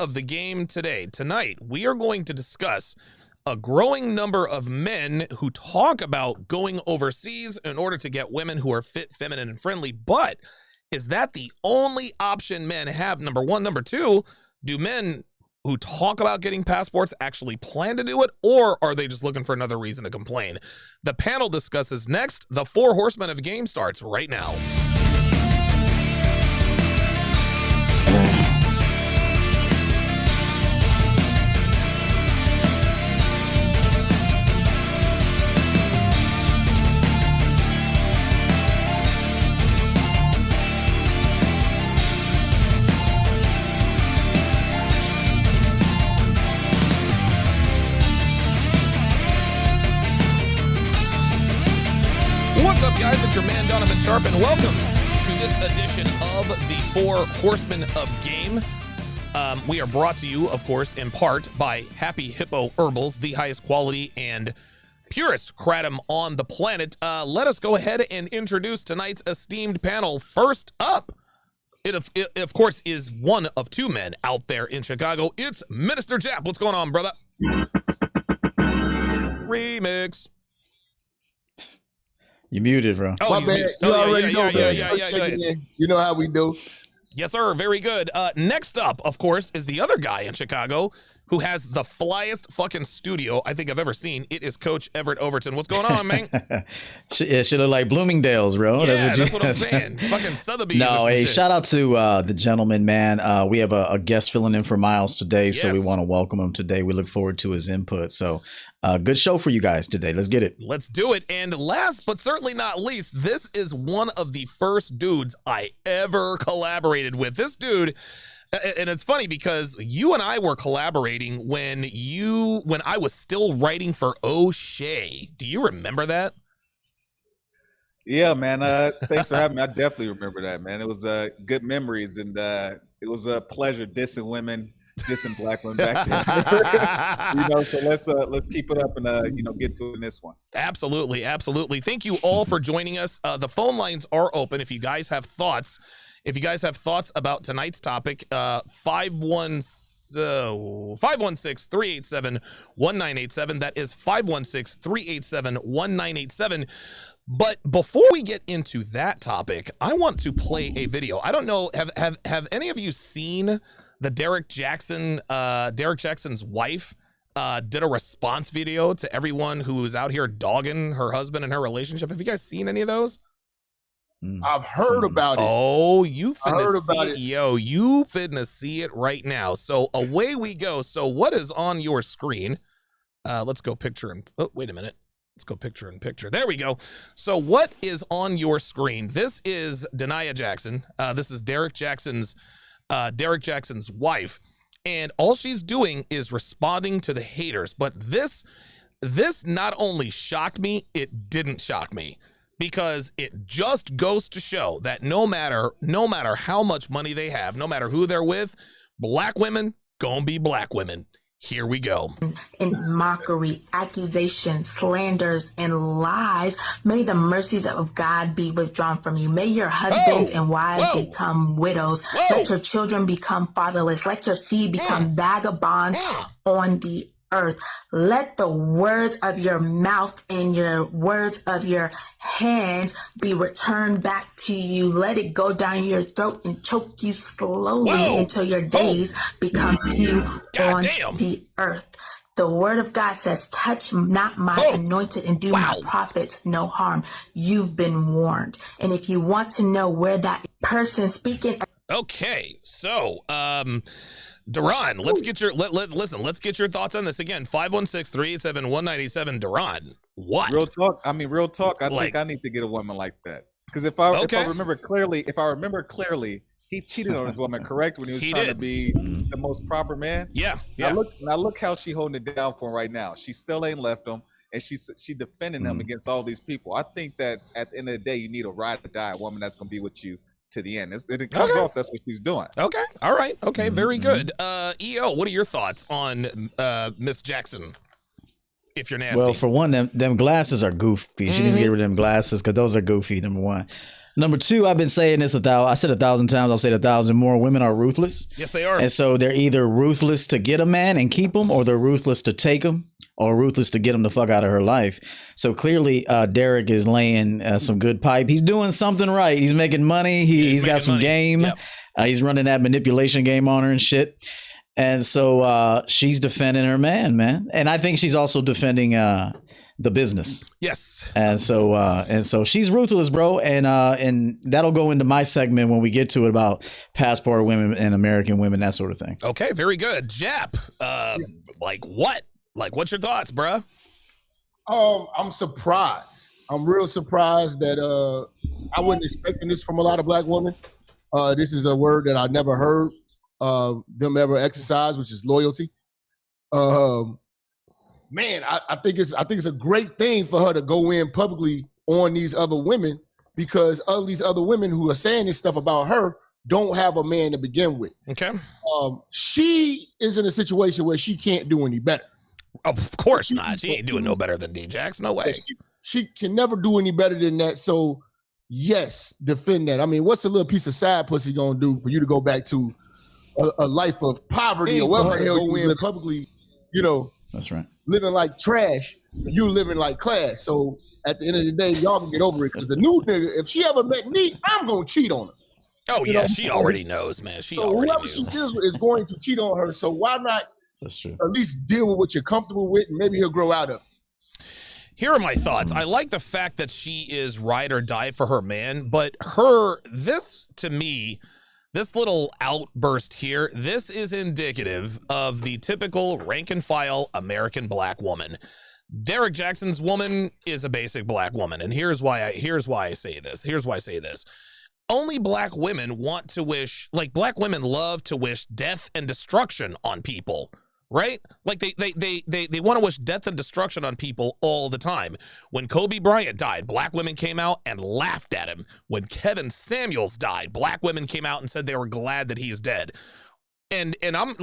of the game today. Tonight, we are going to discuss a growing number of men who talk about going overseas in order to get women who are fit, feminine, and friendly. But is that the only option men have? Number one. Number two, do men who talk about getting passports actually plan to do it, or are they just looking for another reason to complain? The panel discusses next. The Four Horsemen of Game starts right now. What's up, guys? It's your man, Donovan Sharpe, and welcome to this edition of the Four Horsemen of Game. We are brought to you, of course, in part by Happy Hippo Herbals, the highest quality and purest kratom on the planet. Let us go ahead and introduce tonight's esteemed panel. First up, it of course is one of two men out there in Chicago. It's Minister Jap. What's going on, brother? Remix. You muted, bro. Oh, my bad. You already know, man. You know how we do. Yes, sir. Very good. Next up, of course, is the other guy in Chicago who has the flyest fucking studio I think I've ever seen. It is Coach Everett Overton. What's going on, man? It should look like Bloomingdale's, bro. Yeah, that's what I'm saying. Fucking Sotheby's. No, hey, shit. shout out to the gentleman, man. We have a guest filling in for Miles today, so we want to welcome him today. We look forward to his input. So good show for you guys today. Let's get it. Let's do it. And last but certainly not least, this is one of the first dudes I ever collaborated with. This dude, and it's funny because you and I were collaborating when I was still writing for O'Shea. Do you remember that? Yeah, man. Thanks for having me. I definitely remember that, man. It was good memories, and it was a pleasure dissing women, dissing black women back then. So let's keep it up and get to this one. Absolutely, absolutely. Thank you all for joining us. The phone lines are open if you guys have thoughts. If you guys have thoughts about tonight's topic, 516-387-1987. That is 516-387-1987. But before we get into that topic, I want to play a video. I don't know, have any of you seen the Derek Jackson's wife did a response video to everyone who was out here dogging her husband and her relationship? Have you guys seen any of those? I've heard about it. Oh, you finna see it. Yo, you finna see it right now. So away we go. So what is on your screen? Let's go picture and wait a minute. Let's go picture in picture. There we go. So what is on your screen? This is DaNaia Jackson. This is Derek Jackson's wife. And all she's doing is responding to the haters. But this not only shocked me, it didn't shock me. Because it just goes to show that no matter how much money they have, no matter who they're with, black women gonna be black women. Here we go. In mockery, accusations, slanders, and lies, may the mercies of God be withdrawn from you. May your husbands and wives become widows. Let your children become fatherless. Let your seed become vagabonds on the earth. Let the words of your mouth and your words of your hands be returned back to you. Let it go down your throat and choke you slowly until your days become few on the earth. The word of God says, touch not my anointed and do my prophets no harm. You've been warned. And if you want to know where that person speaking. Okay, so Duran, let's get your let's get your thoughts on this again. 516-387-1987. Duran, what? Real talk. I think I need to get a woman like that. Because if I remember clearly, he cheated on his woman, correct? When he was trying to be the most proper man. Yeah. Now look how she holding it down for him right now. She still ain't left him, and she defending him against all these people. I think that at the end of the day, you need a ride or die woman that's gonna be with you to the end. It comes off that's what she's doing. Okay. All right. Okay. Very good. EO, what are your thoughts on Miss Jackson? If you're nasty. Well, for one, them glasses are goofy. She needs to get rid of them glasses because those are goofy, number one. Number two, I've been saying this I said 1,000 times. I'll say it 1,000 more. Women are ruthless. Yes, they are. And so they're either ruthless to get a man and keep him, or they're ruthless to take him, or ruthless to get him the fuck out of her life. So clearly, Derek is laying some good pipe. He's doing something right. He's making money. He's got some game. Yep. He's running that manipulation game on her and shit. And so she's defending her man. And I think she's also defending the business. Yes. And so she's ruthless, bro. And that'll go into my segment when we get to it about passport women and American women, that sort of thing. Okay, very good. Jap, like what? Like, what's your thoughts, bruh? I'm surprised. I'm real surprised that I wasn't expecting this from a lot of black women. This is a word that I never heard them ever exercise, which is loyalty. Man, I think it's a great thing for her to go in publicly on these other women, because all these other women who are saying this stuff about her don't have a man to begin with. Okay. She is in a situation where she can't do any better. Of course not. She ain't doing no better than D-Jax. No way. She can never do any better than that. So, yes, defend that. I mean, what's a little piece of side pussy gonna do for you to go back to a life of poverty or whatever the hell you in publicly, That's right. living like trash, you living like class. So at the end of the day, y'all can get over it, because the new nigga, if she ever met me, I'm gonna cheat on her. Oh yeah, she already knows, man. Whoever she deals with is going to cheat on her. So why not That's true. at least deal with what you're comfortable with, and maybe he'll grow out of it. Here are my thoughts. I like the fact that she is ride or die for her man, but this to me, this little outburst here, this is indicative of the typical rank and file American black woman. Derek Jackson's woman is a basic black woman, and here's why I say this. Only black women want to wish, like, black women love to wish death and destruction on people, right? Like they want to wish death and destruction on people all the time. When Kobe Bryant died, black women came out and laughed at him. When Kevin Samuels died, black women came out and said they were glad that he's dead. And I'm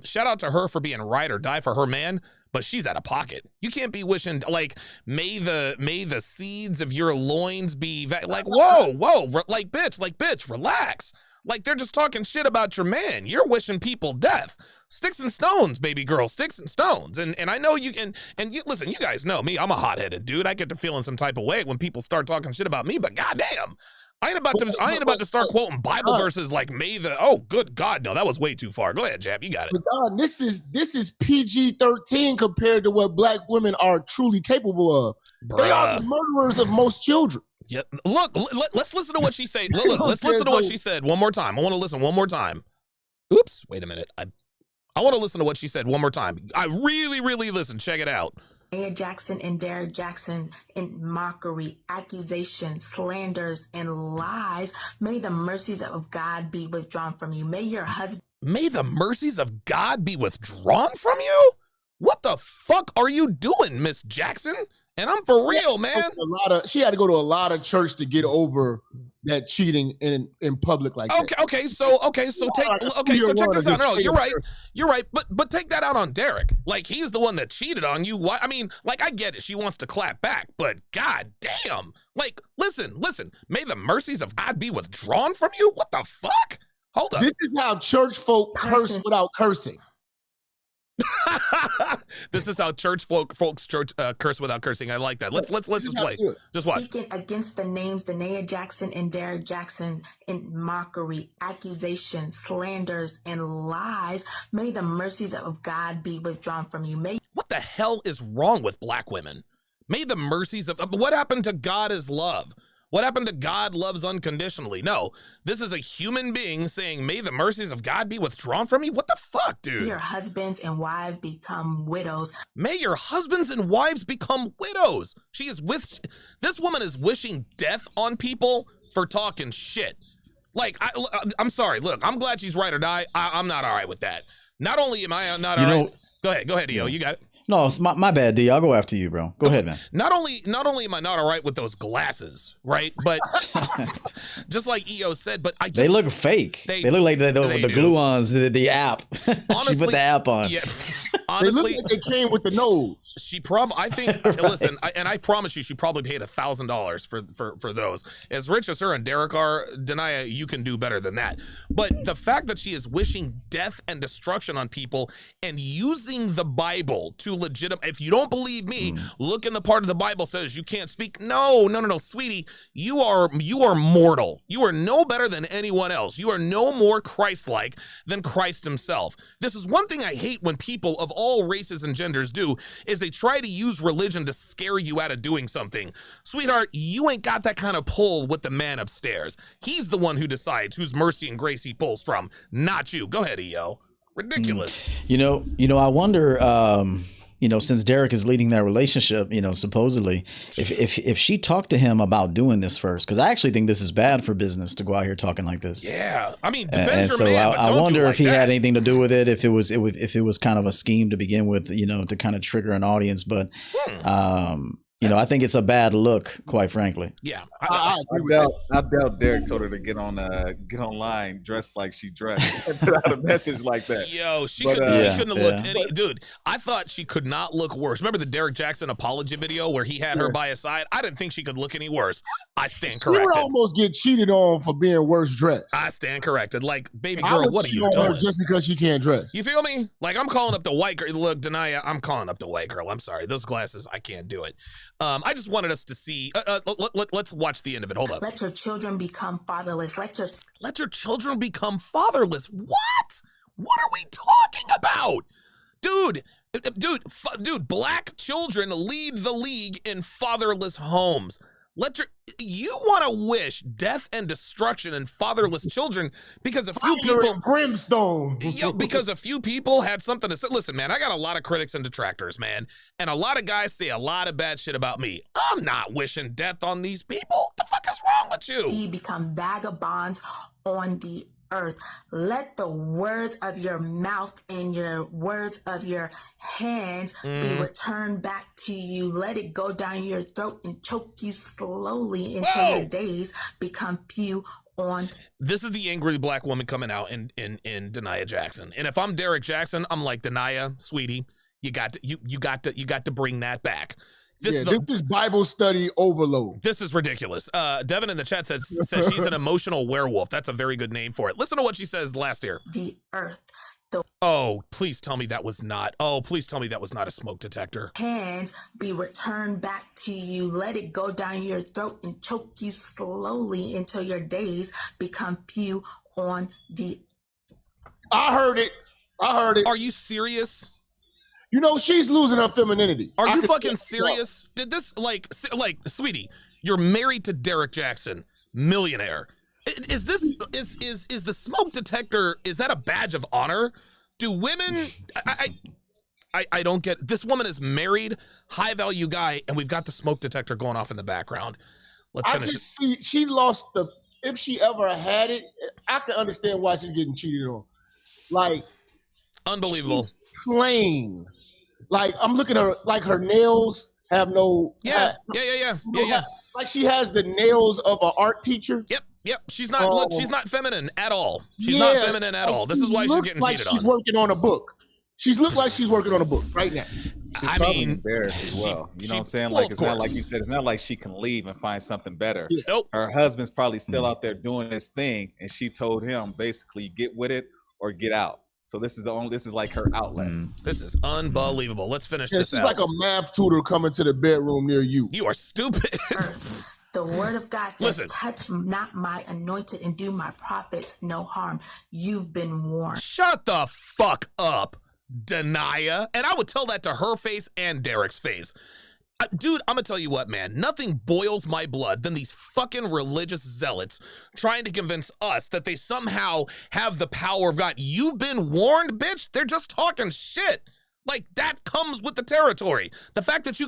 shout out to her for being ride or die for her man, but she's out of pocket. You can't be wishing, like, may the seeds of your loins be like, whoa, like bitch, relax. Like, they're just talking shit about your man. You're wishing people death. Sticks and stones, baby girl, sticks and stones. And I know you can, and you listen, you guys know me, I'm a hot-headed dude. I get to feeling some type of way when people start talking shit about me, but goddamn, I ain't about to start quoting Bible verses like oh, good God, no, that was way too far. Go ahead, Jap, you got it. But Don, this is PG-13 compared to what black women are truly capable of. Bruh. They are the murderers of most children. Yeah, look, let's listen to what she said. Look, let's listen to what she said one more time. I want to listen one more time. Oops, wait a minute. I want to listen to what she said one more time. I really listen. Check it out. DaNaia Jackson and Derek Jackson in mockery, accusations, slanders, and lies. May the mercies of God be withdrawn from you. May your husband... May the mercies of God be withdrawn from you? What the fuck are you doing, Miss Jackson? And I'm for real, man. She had to go to a lot of church to get over that cheating in public like that. Okay, so check this out. No, you're right. But take that out on Derek. Like, he's the one that cheated on you. Why? I mean, like, I get it. She wants to clap back, but god damn. Like, listen. May the mercies of God be withdrawn from you? What the fuck? Hold up. This is how church folk curse without cursing. This is how folks curse without cursing. I like that. Let's just play. Just watch. Speaking against the names DaNaia Jackson and Derek Jackson in mockery, accusations, slanders, and lies. May the mercies of God be withdrawn from you. What the hell is wrong with black women? May the mercies of... What happened to God is love? What happened to God loves unconditionally? No, this is a human being saying, may the mercies of God be withdrawn from you? What the fuck, dude? Your husbands and wives become widows. May your husbands and wives become widows. This woman is wishing death on people for talking shit. Like, I'm sorry, look, I'm glad she's ride or die. I'm not all right with that. Not only am I not all right. Go ahead, EO, you got it. No, it's my bad, D. I'll go after you, bro. Go ahead, man. Not only am I not all right with those glasses, right? But just like EO said, but they look fake. They look like the glue-ons, the app. Honestly, she put the app on. Yeah. Honestly, they look like they came with the nose. She probably, I think, listen, I promise you, she probably paid $1,000 for those. As rich as her and Derek are, DaNaia, you can do better than that. But the fact that she is wishing death and destruction on people and using the Bible to legitimate, if you don't believe me, look in the part of the Bible says you can't speak. No, sweetie, you are mortal. You are no better than anyone else. You are no more Christ-like than Christ himself. This is one thing I hate when people of all races and genders do, is they try to use religion to scare you out of doing something. Sweetheart, you ain't got that kind of pull with the man upstairs. He's the one who decides whose mercy and grace he pulls from, not you. Go ahead, EO. Ridiculous. You know, I wonder, since Derek is leading that relationship, supposedly, if she talked to him about doing this first, because I actually think this is bad for business to go out here talking like this. Yeah, I mean, defend and your so man, but I don't wonder do if he like had that. anything to do with it, if it was kind of a scheme to begin with, to kind of trigger an audience. But I think it's a bad look, quite frankly. Yeah, I agree with that. I doubt Derek told her to get online dressed like she dressed and put out a message like that. Yo, she But, couldn't yeah, have looked any. Dude, I thought she could not look worse. Remember the Derek Jackson apology video where he had her by his side? I didn't think she could look any worse. I stand She would corrected. almost get cheated on for being worse dressed. I stand corrected. Like, baby I girl, would what are cheat you on her doing? just because she can't dress? You feel me? Like, I'm calling up the white girl. Look, DaNaia, I'm calling up the white girl. I'm sorry. Those glasses, I can't do it. I just wanted us to see. Let's watch the end of it. Hold up. Let your children become fatherless. Let your children become fatherless. What? What are we talking about? Dude, black children lead the league in fatherless homes. You want to wish death and destruction and fatherless children because a few Fire people and brimstone. because a few people had something to say. Listen, man, I got a lot of critics and detractors, man, and a lot of guys say a lot of bad shit about me. I'm not wishing death on these people. The fuck is wrong with you? You become vagabonds on the earth. Let the words of your mouth and your words of your hands be returned back to you. Let it go down your throat and choke you slowly until your days become few on. This is the angry black woman coming out in DaNaia Jackson. And if I'm Derek Jackson, I'm like, DaNaia, sweetie, you got to bring that back. This is Bible study overload. This is ridiculous. Devin in the chat says she's an emotional werewolf. That's a very good name for it. Listen to what she says last year. The earth. Oh, please tell me that was not. Oh, please tell me that was not a smoke detector. Hands be returned back to you. Let it go down your throat and choke you slowly until your days become few on the. I heard it. Are you serious? She's losing her femininity. Are you fucking serious? Did this like, sweetie, you're married to Derek Jackson, millionaire. Is the smoke detector, is that a badge of honor? Do women, I don't get, this woman is married, high value guy, and we've got the smoke detector going off in the background. Let's finish. She lost if she ever had it, I can understand why she's getting cheated on. Like, unbelievable. She's plain. Like, I'm looking at her, like her nails have no. Yeah. Like she has the nails of an art teacher. Yep. She's not feminine at all. She's not feminine at all. This is why she's getting cheated on. She's working on a book. She's looked like she's working on a book right now. She's probably embarrassed as well. You know what I'm saying? Like, it's not like you said, it's not like she can leave and find something better. Yeah. Nope. Her husband's probably still out there doing his thing, and she told him basically, get with it or get out. So this is like her outlet. This is unbelievable. Let's finish this she's out. like a math tutor coming to the bedroom near you. You are stupid. The word of God says, Listen. touch not my anointed and do my prophets no harm. You've been warned. Shut the fuck up, DaNaia. And I would tell that to her face and Derek's face. Dude, I'm gonna tell you what, man. Nothing boils my blood than these fucking religious zealots trying to convince us that they somehow have the power of God. You've been warned, bitch. They're just talking shit. Like, that comes with the territory. The fact that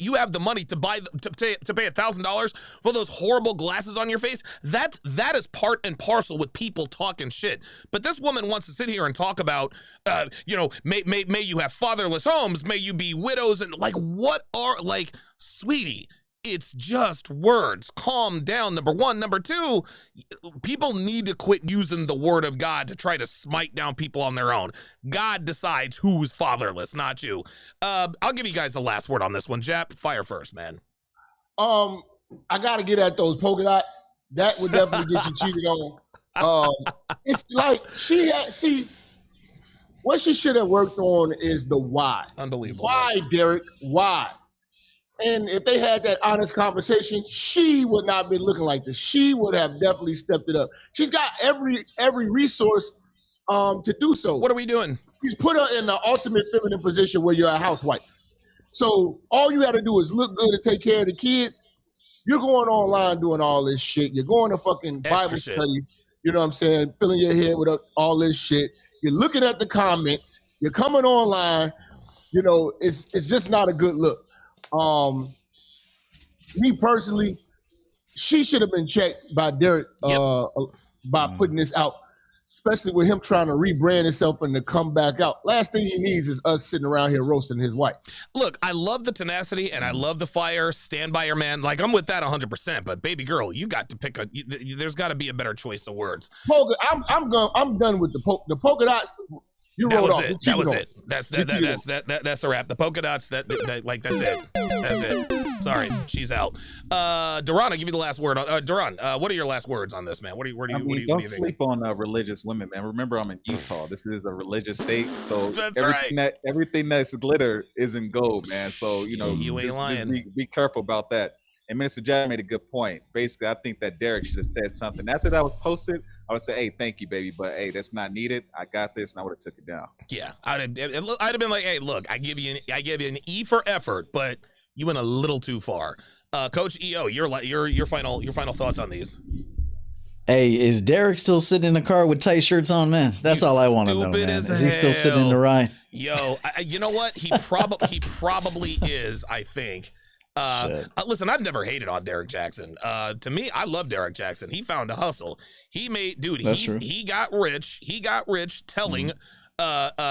you have the money to pay $1,000 for those horrible glasses on your face, that is part and parcel with people talking shit. But this woman wants to sit here and talk about, may you have fatherless homes, may you be widows, and like, sweetie, It's just words. Calm down, number one. Number two, people need to quit using the word of God to try to smite down people on their own. God decides who's fatherless, not you. I'll give you guys the last word on this one. Jap, fire first, man. I got to get at those polka dots. That would definitely get you cheated on. It's like what she should have worked on is the why. Unbelievable. Why, Derek? Why? And if they had that honest conversation, she would not have been looking like this. She would have definitely stepped it up. She's got every resource to do so. What are we doing? He's put her in the ultimate feminine position where you're a housewife. So all you got to do is look good and take care of the kids. You're going online doing all this shit. You're going to fucking Bible study. You know what I'm saying? Filling your head with all this shit. You're looking at the comments. You're coming online. You know, it's just not a good look. Me personally, she should have been checked by Derek by putting this out, especially with him trying to rebrand himself and to come back out. Last thing he needs is us sitting around here roasting his wife. Look, I love the tenacity and I love the fire. Stand by your man. Like, I'm with that 100%. But baby girl, you got to pick there's got to be a better choice of words. I'm done with the polka dots. You rolled off. That was it. That's a wrap. The polka dots. That's it. That's it. Sorry, she's out. Duran, I'll give you the last word. Duran, what are your last words on this, man? What do you think? Don't sleep on religious women, man. Remember, I'm in Utah. This is a religious state, so everything that's glitter isn't gold, man. So you ain't lying. Just be careful about that. And Minister Jack made a good point. Basically, I think that Derek should have said something after that was posted. I would say, hey, thank you, baby, but hey, that's not needed. I got this, and I would have took it down. Yeah, I'd have been like, hey, look, I give you an E for effort, but you went a little too far. Coach EO, your final thoughts on these. Hey, is Derek still sitting in the car with tight shirts on, man? That's all I want to know, man. Is he still sitting in the ride? Yo, you know what? He probably is, I think. Listen, I've never hated on Derek Jackson. To me, I love Derek Jackson. He found a hustle. He got rich. He got rich telling,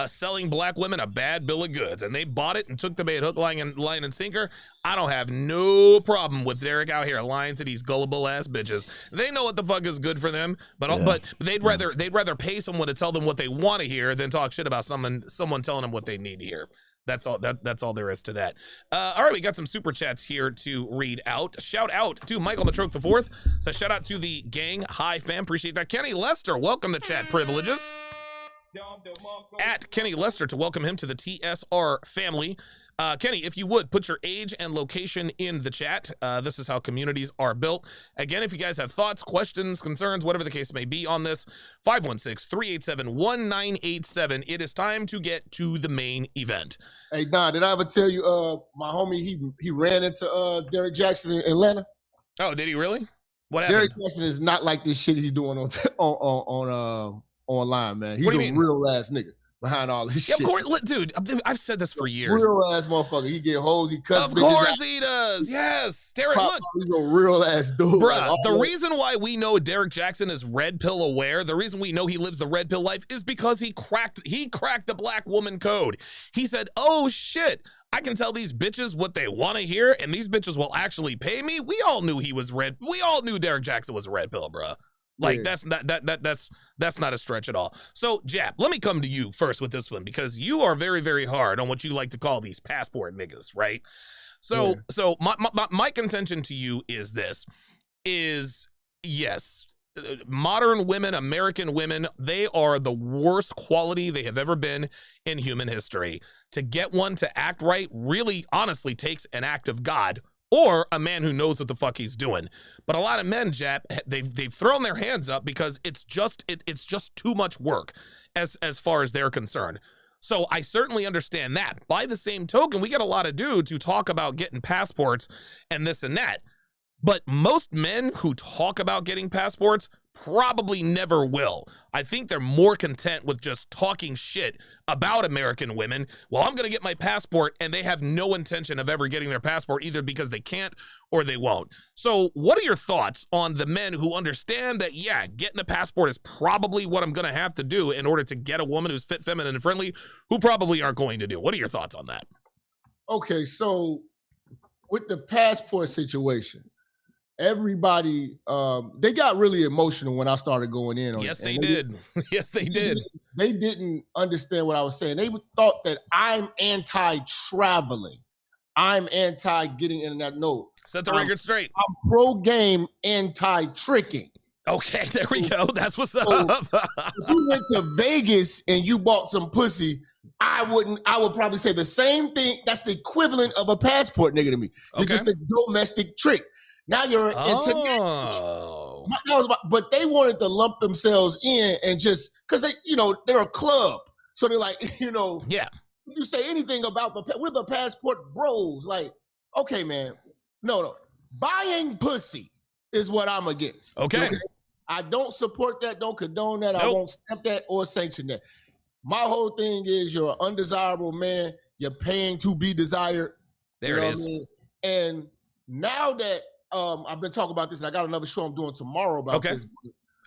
selling black women a bad bill of goods, and they bought it and took the bait hook, line and sinker. I don't have no problem with Derek out here lying to these gullible ass bitches. They know what the fuck is good for them, but they'd rather pay someone to tell them what they want to hear than talk shit about someone telling them what they need to hear. That's all there is to that. All right, we got some super chats here to read out. Shout out to Michael Matroke IV. So shout out to the gang. Hi, fam. Appreciate that. Kenny Lester, welcome to chat privileges. At Kenny Lester to welcome him to the TSR family. Kenny, if you would, put your age and location in the chat. This is how communities are built. Again, if you guys have thoughts, questions, concerns, whatever the case may be on this, 516-387-1987. It is time to get to the main event. Hey, Don, did I ever tell you my homie, he ran into Derek Jackson in Atlanta? Oh, did he really? What happened? Derek Jackson is not like this shit he's doing on online, man. He's a real ass nigga. Behind all this shit. Of course, dude, I've said this for years. Real ass motherfucker. He get hoes, he cuts bitches. Of course he does. Yes. Derek, look. He's a real ass dude. Bruh, the reason why we know Derek Jackson is red pill aware, the reason we know he lives the red pill life is because he cracked the black woman code. He said, oh shit, I can tell these bitches what they want to hear, and these bitches will actually pay me. We all knew he was red. We all knew Derek Jackson was a red pill, bruh. Like, that's not a stretch at all. So, Jap, let me come to you first with this one, because you are very, very hard on what you like to call these passport niggas, right? So my contention to you is this, yes, modern women, American women, they are the worst quality they have ever been in human history. To get one to act right really honestly takes an act of God, or a man who knows what the fuck he's doing. But a lot of men, Jap, they've thrown their hands up because it's just too much work as far as they're concerned. So I certainly understand that. By the same token, we get a lot of dudes who talk about getting passports and this and that. But most men who talk about getting passports probably never will. I think they're more content with just talking shit about American women. Well, I'm going to get my passport, and they have no intention of ever getting their passport, either because they can't or they won't. So what are your thoughts on the men who understand that, yeah, getting a passport is probably what I'm going to have to do in order to get a woman who's fit, feminine, and friendly, who probably aren't going to do? What are your thoughts on that? Okay, so with the passport situation, everybody they got really emotional when I started going in on yes, it. They did. Yes, they did. They didn't understand what I was saying. They thought that I'm anti-traveling. I'm anti-getting in that. No. Set the record straight. I'm pro-game, anti-tricking. Okay, there we go. That's what's up. If you went to Vegas and you bought some pussy, I would probably say the same thing. That's the equivalent of a passport nigga to me. You're just a domestic trick. Now you're international. But they wanted to lump themselves in and just because they're a club. So they're like, yeah. If you say anything about we're the passport bros, like, okay, man. No. Buying pussy is what I'm against. Okay. I don't support that, don't condone that. Nope. I won't stamp that or sanction that. My whole thing is you're an undesirable man. You're paying to be desired. There it is. I mean? And now that I've been talking about this, and I got another show I'm doing tomorrow about this.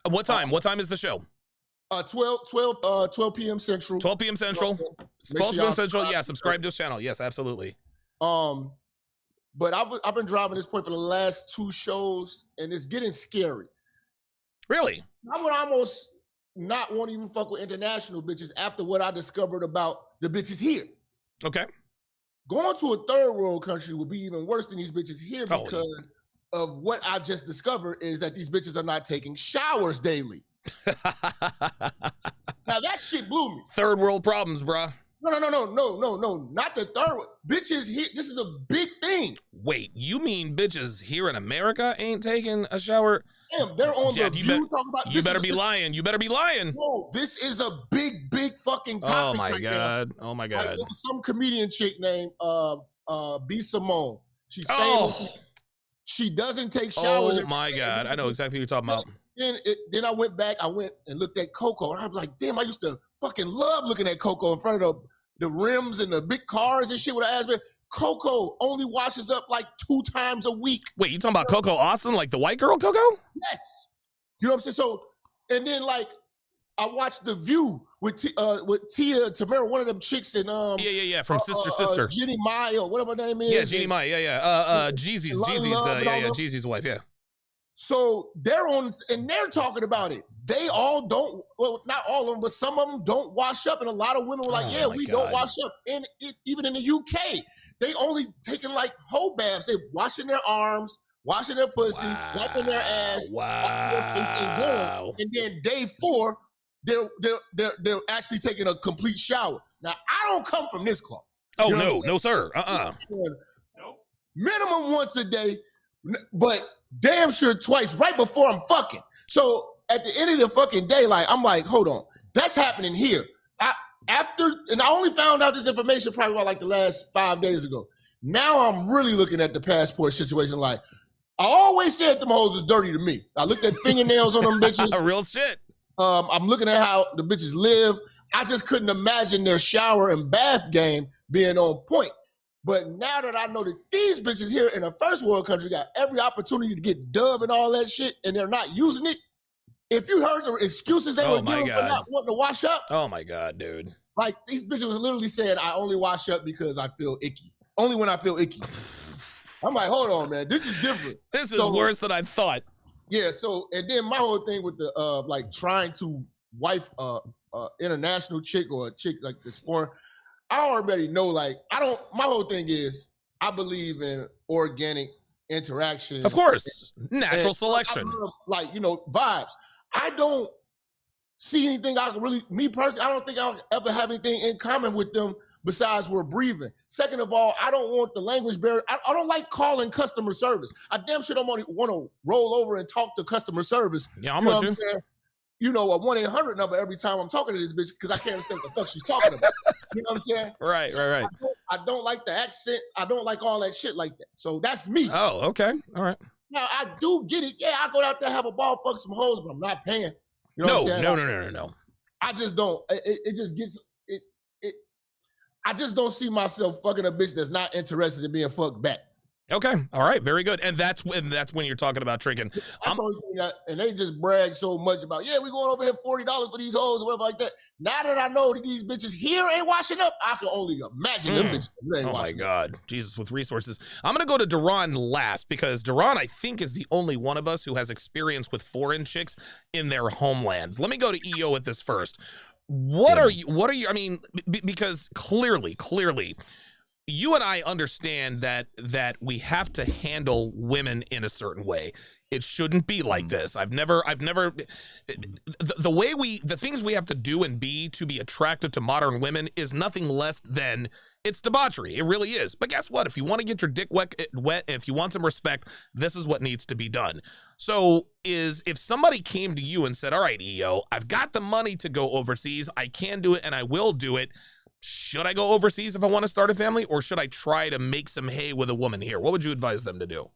What time? What time is the show? 12 p.m. Central. 12 p.m. Central. 12 p.m. Central. Yeah, subscribe to this channel. Yes, absolutely. But I've been driving this point for the last 2 shows, and it's getting scary. Really? I would almost not want to even fuck with international bitches after what I discovered about the bitches here. Okay. Going to a third world country would be even worse than these bitches here because of what I just discovered is that these bitches are not taking showers daily. Now that shit blew me. Third world problems, bruh. No, not the third one. Bitches here, this is a big thing. Wait, you mean bitches here in America ain't taking a shower? Damn, they're on The View talking about You better be lying. You better be lying. No, this is a big fucking topic. Oh my God. Oh my God. Like, some comedian chick named B. Simone. She's famous. She doesn't take showers. Oh my God. I know exactly what you're talking about. Then I went back, I went and looked at Coco, and I was like, damn, I used to fucking love looking at Coco in front of the rims and the big cars and shit with her ass. Coco only washes up like 2 times a week. Wait, you talking about Coco Austin, like the white girl Coco? Yes. You know what I'm saying? So, and then like, I watched The View with Tia Tamara, one of them chicks in yeah, from Sister. Jeannie Mai or whatever her name is. Yeah, Jeannie Mai, yeah. Jeezy's Jeezy's wife, yeah. So they're on, and they're talking about it. They all don't, well, not all of them, but some of them don't wash up. And a lot of women were like, we don't wash up. And even in the UK, they only taking like whole baths. They washing their arms, washing their pussy, wiping their ass, washing their face and going. And then day 4, they're actually taking a complete shower. Now, I don't come from this cloth. Oh, no, sir. Minimum once a day, but damn sure twice right before I'm fucking. So at the end of the fucking day, like, I'm like, hold on, that's happening here. And I only found out this information probably about like the last 5 days ago. Now I'm really looking at the passport situation like, I always said them hoes is dirty to me. I looked at fingernails on them bitches. Real shit. I'm looking at how the bitches live. I just couldn't imagine their shower and bath game being on point. But now that I know that these bitches here in a first world country got every opportunity to get Dove and all that shit, and they're not using it. If you heard the excuses they were giving for not wanting to wash up. Oh my God, dude. Like, these bitches was literally saying, I only wash up because I feel icky. Only when I feel icky. I'm like, hold on, man. This is different. This is worse than I thought. Yeah, so, and then my whole thing with the, like, trying to wife international chick or a chick like this foreign, I already know, like, my whole thing is, I believe in organic interaction. Of course. Natural selection. I love, like, vibes. I don't see anything I can really, me personally, I don't think I'll ever have anything in common with them besides we're breathing. Second of all, I don't want the language barrier. I don't like calling customer service. I damn sure don't want to roll over and talk to customer service. Yeah, I'm with you. A 1-800 number every time I'm talking to this bitch because I can't understand what the fuck she's talking about. You know what I'm saying? Right. I don't like the accents. I don't like all that shit like that. So that's me. Oh, okay. All right. Now, I do get it. Yeah, I go out there, have a ball, fuck some hoes, but I'm not paying. You know what I'm saying? No. I just don't. It just gets it. I just don't see myself fucking a bitch that's not interested in being fucked back. Okay. All right. Very good. And that's when you're talking about tricking. That's the only thing and they just brag so much about, yeah, we going over here $40 for these hoes or whatever like that. Now that I know that these bitches here ain't washing up, I can only imagine them bitches. Oh my God. Jesus, with resources. I'm going to go to Duran last because Duran, I think, is the only one of us who has experience with foreign chicks in their homelands. Let me go to EO with this first. What are you, I mean, because clearly, you and I understand that we have to handle women in a certain way. It shouldn't be like this. I've never the things we have to do and be to be attractive to modern women is nothing less than it's debauchery. It really is. But guess what? If you want to get your dick wet, if you want some respect, this is what needs to be done. So if somebody came to you and said, all right, EO, I've got the money to go overseas. I can do it and I will do it. Should I go overseas if I want to start a family, or should I try to make some hay with a woman here? What would you advise them to do?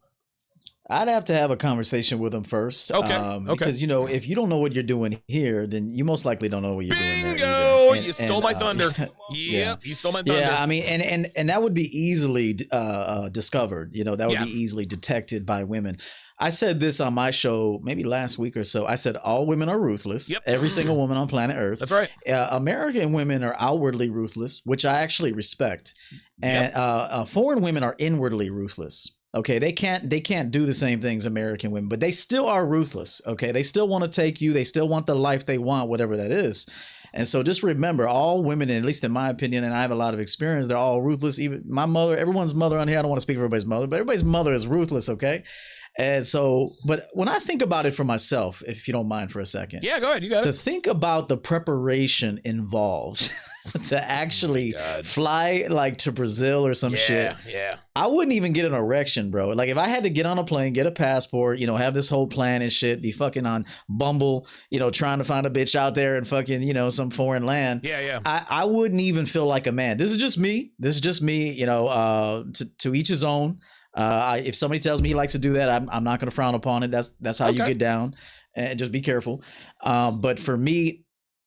I'd have to have a conversation with them first. Okay. Because, if you don't know what you're doing here, then you most likely don't know what you're doing there. Bingo! You stole my thunder. Yeah, you stole my thunder. Yeah, I mean, and that would be easily discovered. That would be easily detected by women. I said this on my show maybe last week or so. I said all women are ruthless. Yep. Every single woman on planet Earth. That's right. American women are outwardly ruthless, which I actually respect. And foreign women are inwardly ruthless. Okay, they can't do the same things American women, but they still are ruthless. Okay, they still want to take you. They still want the life they want, whatever that is. And so just remember, all women, at least in my opinion, and I have a lot of experience, they're all ruthless. Even my mother, everyone's mother on here, I don't want to speak for everybody's mother, but everybody's mother is ruthless, okay? And so, but when I think about it for myself, if you don't mind for a second. Yeah, go ahead. You got it. To think about the preparation involved to actually fly like to Brazil or some shit. Yeah. I wouldn't even get an erection, bro. Like if I had to get on a plane, get a passport, have this whole plan and shit, be fucking on Bumble, trying to find a bitch out there in fucking, some foreign land. Yeah. I wouldn't even feel like a man. This is just me. To each his own. If somebody tells me he likes to do that, I'm not going to frown upon it. That's how you get down, and just be careful. But for me,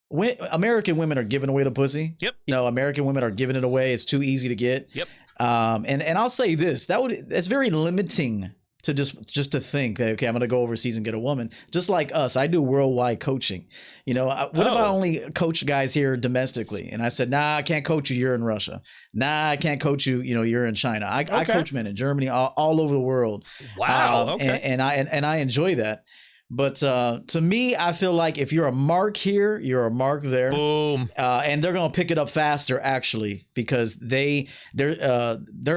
American women are giving away the pussy. Yep. American women are giving it away. It's too easy to get. Yep. And I'll say this, that's very limiting to just to think that, okay, I'm going to go overseas and get a woman. Just like us, I do worldwide coaching. What if I only coach guys here domestically? And I said, nah, I can't coach you. You're in Russia. Nah, I can't coach you. You're in China. I coach men in Germany, all over the world. Wow. Okay. And I enjoy that. But to me, I feel like if you're a mark here, you're a mark there. Boom. And they're gonna pick it up faster, actually, because their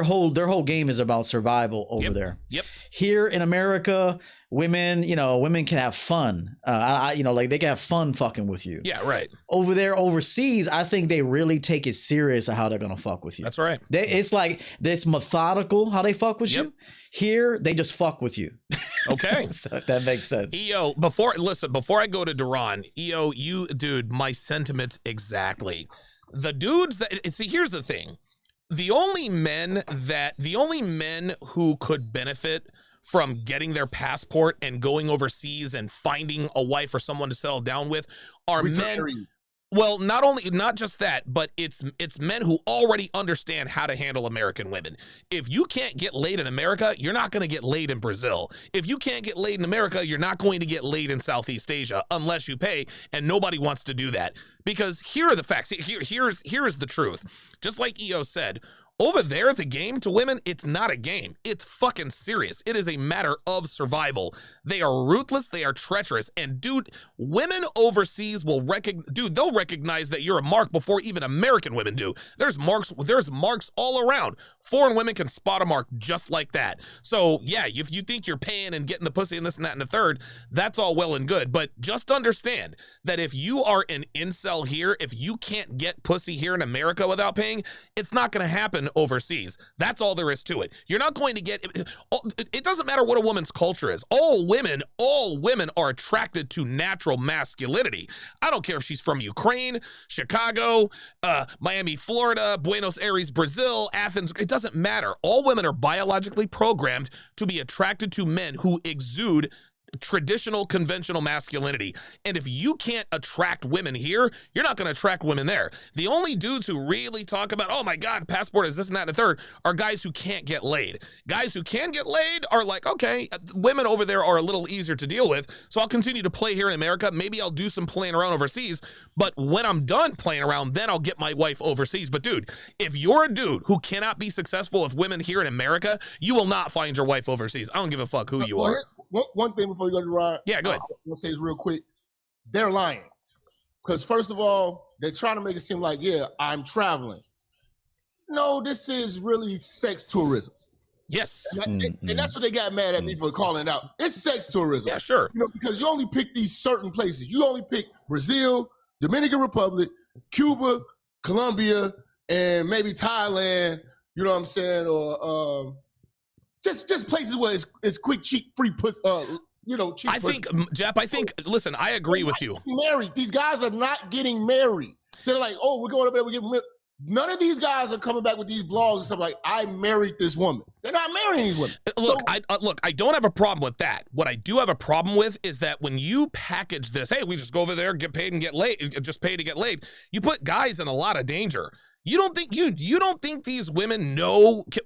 whole game is about survival over there. Yep. Here in America, women can have fun. Like they can have fun fucking with you. Yeah, right. Over there, overseas, I think they really take it serious of how they're gonna fuck with you. That's right. It's methodical how they fuck with you. Here, they just fuck with you. Okay. So that makes sense. EO, before I go to Duran, EO, dude, my sentiments exactly. The dudes here's the thing. The only men who could benefit from getting their passport and going overseas and finding a wife or someone to settle down with are men. Well, not just that, but it's men who already understand how to handle American women. If you can't get laid in America, you're not going to get laid in Brazil. If you can't get laid in America, you're not going to get laid in Southeast Asia unless you pay, and nobody wants to do that. Because here are the facts. Here's the truth. Just like EO said, over there, the game to women, it's not a game. It's fucking serious. It is a matter of survival. They are ruthless. They are treacherous. And dude, women overseas they'll recognize that you're a mark before even American women do. There's marks all around. Foreign women can spot a mark just like that. So yeah, if you think you're paying and getting the pussy and this and that and the third, that's all well and good. But just understand that if you are an incel here, if you can't get pussy here in America without paying, it's not going to happen overseas. That's all there is to it. You're not going to get it doesn't matter what a woman's culture is. All women are attracted to natural masculinity. I don't care if she's from Ukraine, Chicago, Miami, Florida, Buenos Aires, Brazil, Athens. It doesn't matter. All women are biologically programmed to be attracted to men who exude traditional conventional masculinity. And if you can't attract women here, you're not going to attract women there. The only dudes who really talk about, oh my God, passport is this and that and a third, are guys who can't get laid. Guys who can get laid are like, okay, women over there are a little easier to deal with, so I'll continue to play here in America. Maybe I'll do some playing around overseas, but when I'm done playing around, then I'll get my wife overseas. But dude, if you're a dude who cannot be successful with women here in America, you will not find your wife overseas. I don't give a fuck who you are. One thing before you go to Rod. Yeah, go ahead. I want to say this real quick. They're lying. Because first of all, they're trying to make it seem like, yeah, I'm traveling. No, this is really sex tourism. Yes. And that's what they got mad at me for calling out. It's sex tourism. Yeah, sure. You know, because you only pick these certain places. You only pick Brazil, Dominican Republic, Cuba, Colombia, and maybe Thailand, you know what I'm saying? Or just places where it's quick, cheap, free pussy, cheap pussy. Listen, I agree with you. Married. These guys are not getting married. So they're like, oh, we're going up there, we're getting married. None of these guys are coming back with these blogs and stuff like, I married this woman. They're not marrying these women. Look, I don't have a problem with that. What I do have a problem with is that when you package this, hey, we just go over there, get paid and get laid, just pay to get laid, you put guys in a lot of danger. You don't think these women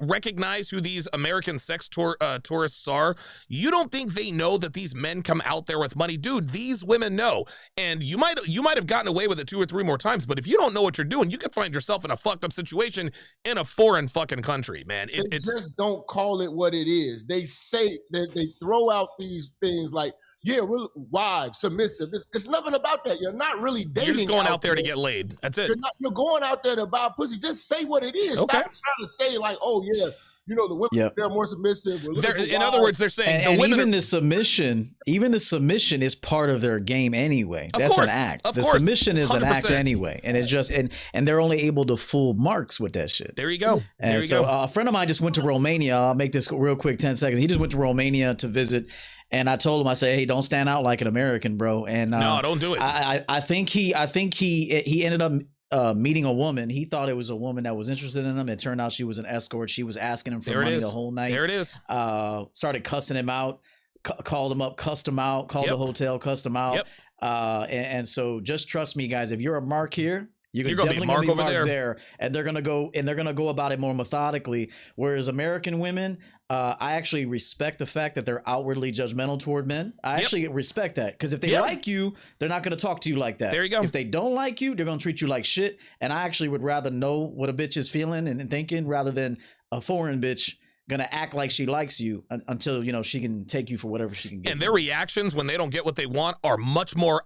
recognize who these American sex tourists are? You don't think they know that these men come out there with money? Dude, these women know. And you might have gotten away with it 2 or 3 more times, but if you don't know what you're doing, you can find yourself in a fucked up situation in a foreign fucking country, man. They just don't call it what it is. They say that they throw out these things like, yeah, we're wives, submissive. It's nothing about that. You're not really dating. You're just going out there to get laid. That's it. You're going out there to buy pussy. Just say what it is. Okay. Stop trying to say like, oh yeah, the women they're more submissive. In other words, they're saying and even the submission is part of their game anyway. That's an act. The submission is 100%. An act anyway, and it just and they're only able to fool marks with that shit. There you go. And so a friend of mine just went to Romania. I'll make this real quick, 10 seconds. He just went to Romania to visit. And I told him, I said, hey, don't stand out like an American, bro. And no, don't do it. I think he ended up meeting a woman. He thought it was a woman that was interested in him. It turned out she was an escort. She was asking him for money the whole night. There it is. Started cussing him out, called him up, cussed him out, called the hotel, cussed him out. And so just trust me, guys. If you're a mark here, you're definitely gonna be marked there, and they're gonna go about it more methodically. Whereas American women, I actually respect the fact that they're outwardly judgmental toward men. I actually respect that, because if they like you, they're not gonna talk to you like that. There you go. If they don't like you, they're gonna treat you like shit. And I actually would rather know what a bitch is feeling and thinking, rather than a foreign bitch gonna act like she likes you until she can take you for whatever she can get. And their reactions when they don't get what they want are much more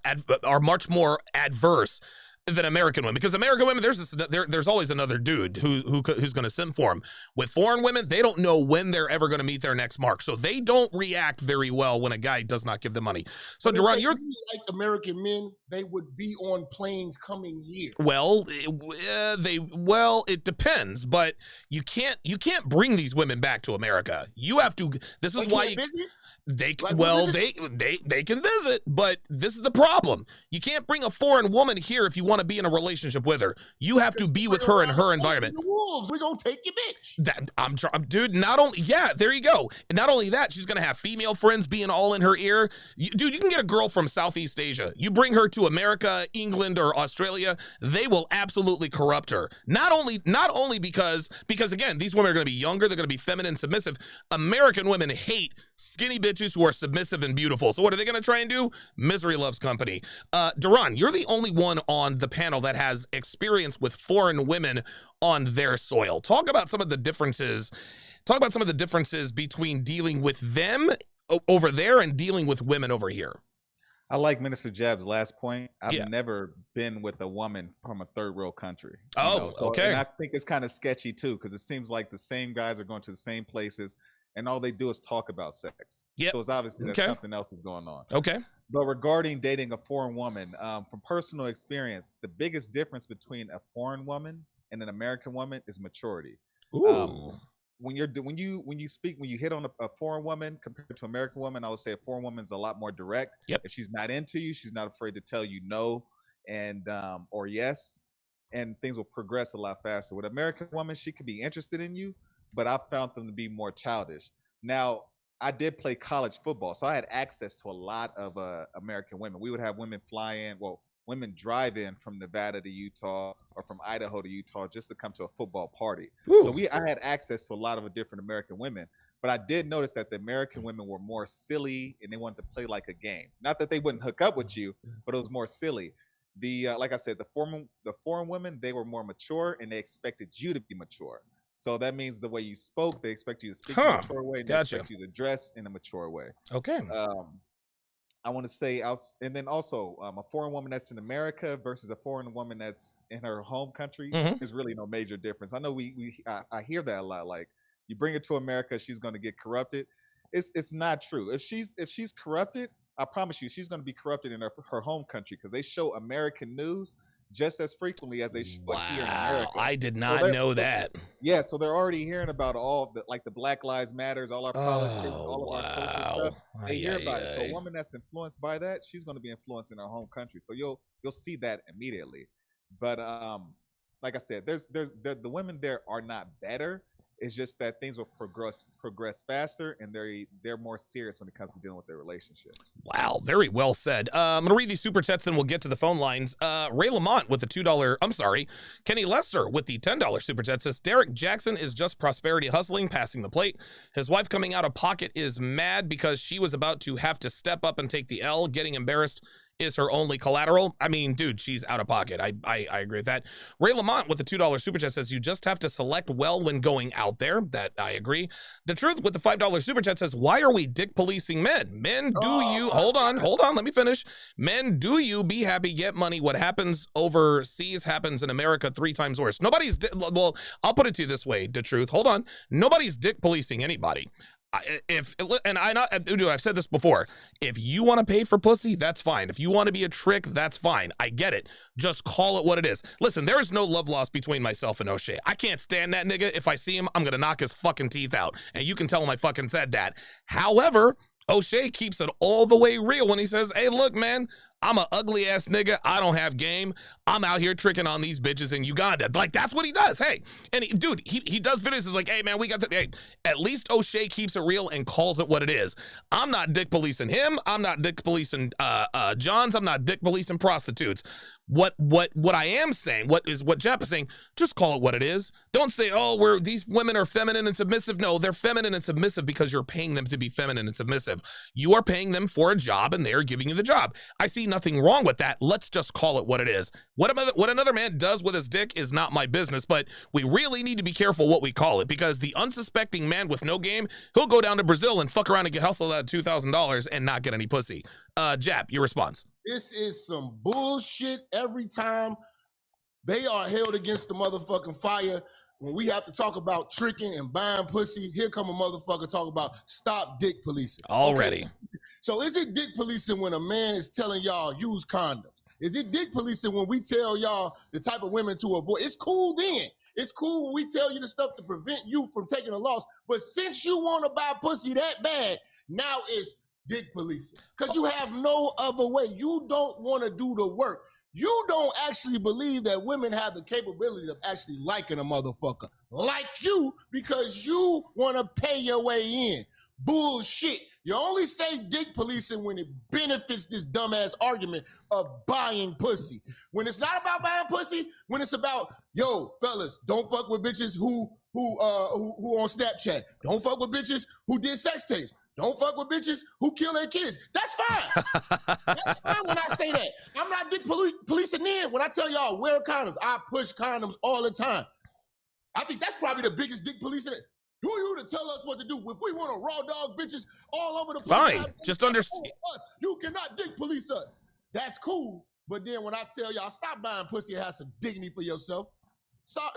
adverse than American women, because American women, there's always another dude who's going to simp for them. With foreign women, they don't know when they're ever going to meet their next mark, so they don't react very well when a guy does not give them money. So, Duran, you're like American men, they would be on planes coming here. Well, it depends, but you can't bring these women back to America. You have to. This is why they can visit, but this is the problem. You can't bring a foreign woman here if you want to be in a relationship with her. You have to be with her in her environment. We're gonna take your bitch. Dude. There you go. And not only that, she's gonna have female friends being all in her ear. Dude, you can get a girl from Southeast Asia. You bring her to America, England, or Australia, they will absolutely corrupt her. Not only because again, these women are gonna be younger, they're gonna be feminine, submissive. American women hate skinny bitches who are submissive and beautiful. So what are they going to try and do? Misery loves company. Duran, you're the only one on the panel that has experience with foreign women on their soil. Talk about some of the differences. Between dealing with them over there and dealing with women over here. I like Minister Jab's last point. I've never been with a woman from a third world country. Okay. And I think it's kind of sketchy too, because it seems like the same guys are going to the same places, and all they do is talk about sex. Yep. So it's obviously that something else is going on. Okay. But regarding dating a foreign woman, from personal experience, the biggest difference between a foreign woman and an American woman is maturity. Ooh. When you hit on a foreign woman compared to an American woman, I would say a foreign woman is a lot more direct. Yep. If she's not into you, she's not afraid to tell you no and or yes, and things will progress a lot faster. With an American woman, she could be interested in you, but I found them to be more childish. Now, I did play college football, so I had access to a lot of American women. We would have women fly in, women drive in from Nevada to Utah or from Idaho to Utah just to come to a football party. Ooh. So I had access to a lot of different American women. But I did notice that the American women were more silly and they wanted to play like a game. Not that they wouldn't hook up with you, but it was more silly. Like I said, the foreign women, they were more mature and they expected you to be mature. So that means the way you spoke, they expect you to speak in a mature way, and they expect you to dress in a mature way. Okay. I want to say, and then also a foreign woman that's in America versus a foreign woman that's in her home country is really no major difference. I know I hear that a lot. Like, you bring her to America, she's going to get corrupted. It's not true. If she's corrupted, I promise you, she's going to be corrupted in her home country because they show American news just as frequently as they show here in America. I did not know that. Yeah, so they're already hearing about all the Black Lives Matters, all our politics, all of our social stuff. They hear about it. So a woman that's influenced by that, she's going to be influenced in her home country. So you'll see that immediately. But like I said, the women there are not better. It's just that things will progress faster, and they're more serious when it comes to dealing with their relationships. Wow, very well said. I'm going to read these super chats, then we'll get to the phone lines. Ray Lamont with the $2. Kenny Lester with the $10 super chat says, Derek Jackson is just prosperity hustling, passing the plate. His wife coming out of pocket is mad because she was about to have to step up and take the L. Getting embarrassed is her only collateral. I mean, dude, she's out of pocket. I agree with that. Ray Lamont with the $2 super chat says, you just have to select well when going out there. That I agree. The Truth with the $5 super chat says, why are we dick policing men? Men, do you, hold on, let me finish. Men, do you be happy, get money. What happens overseas happens in America 3 times worse. Well, I'll put it to you this way, The Truth. Hold on. Nobody's dick policing anybody. I've said this before. If you want to pay for pussy, that's fine. If you want to be a trick, that's fine. I get it. Just call it what it is. Listen, there is no love lost between myself and O'Shea. I can't stand that nigga. If I see him, I'm gonna knock his fucking teeth out. And you can tell him I fucking said that. However, O'Shea keeps it all the way real when he says, hey, look, man, I'm a ugly ass nigga. I don't have game. I'm out here tricking on these bitches in Uganda. Like, that's what he does. Hey, and he does videos. He's like, hey, man, we got the, hey, at least O'Shea keeps it real and calls it what it is. I'm not dick policing him. I'm not dick policing Johns. I'm not dick policing prostitutes. What I am saying, what Jap is saying, just call it what it is. Don't say, oh, these women are feminine and submissive. No, they're feminine and submissive because you're paying them to be feminine and submissive. You are paying them for a job and they are giving you the job. I see nothing wrong with that. Let's just call it what it is. What another man does with his dick is not my business, but we really need to be careful what we call it, because the unsuspecting man with no game, he'll go down to Brazil and fuck around and get hustled out of $2,000 and not get any pussy. Jap, your response. This is some bullshit every time. They are held against the motherfucking fire. When we have to talk about tricking and buying pussy, here come a motherfucker talk about stop dick policing. Already. Okay? So is it dick policing when a man is telling y'all use condoms? Is it dick policing when we tell y'all the type of women to avoid? It's cool then. It's cool when we tell you the stuff to prevent you from taking a loss. But since you want to buy pussy that bad, now it's dick policing. Because you have no other way. You don't want to do the work. You don't actually believe that women have the capability of actually liking a motherfucker like you because you want to pay your way in. Bullshit. You only say dick policing when it benefits this dumbass argument of buying pussy. When it's not about buying pussy, when it's about, yo, fellas, don't fuck with bitches who on Snapchat. Don't fuck with bitches who did sex tapes. Don't fuck with bitches who kill their kids. That's fine. That's fine when I say that. I'm not dick policing in. When I tell y'all wear condoms, I push condoms all the time. I think that's probably the biggest dick policing. Who are you to tell us what to do? If we want to raw dog bitches all over the place, fine. Just understand. You cannot dick police us. That's cool. But then when I tell y'all stop buying pussy and have some dignity for yourself, start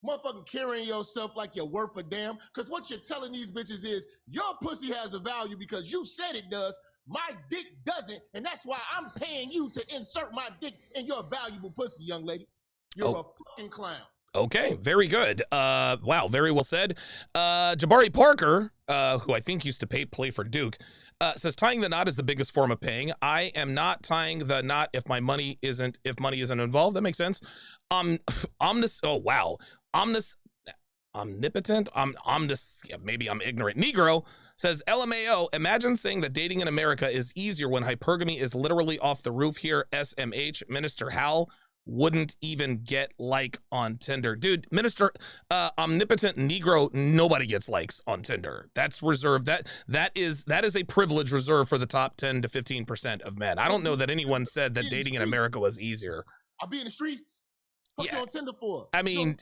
motherfucking carrying yourself like you're worth a damn. Because what you're telling these bitches is your pussy has a value because you said it does. My dick doesn't. And that's why I'm paying you to insert my dick in your valuable pussy, young lady. You're a fucking clown. Okay, very good. Wow, very well said. Jabari Parker, who I think used to play for Duke, says tying the knot is the biggest form of paying. I am not tying the knot if money isn't involved. That makes sense. omnipotent. I'm just, maybe I'm ignorant. Negro says, LMAO, imagine saying that dating in America is easier when hypergamy is literally off the roof here. SMH, Minister Hal wouldn't even get like on Tinder. Dude, Minister Omnipotent Negro, nobody gets likes on Tinder. That's reserved. That is a privilege reserved for the top 10 to 15% of men. I don't know that anyone said that dating in America was easier. I'll be in the streets. What you on Tinder for? I mean,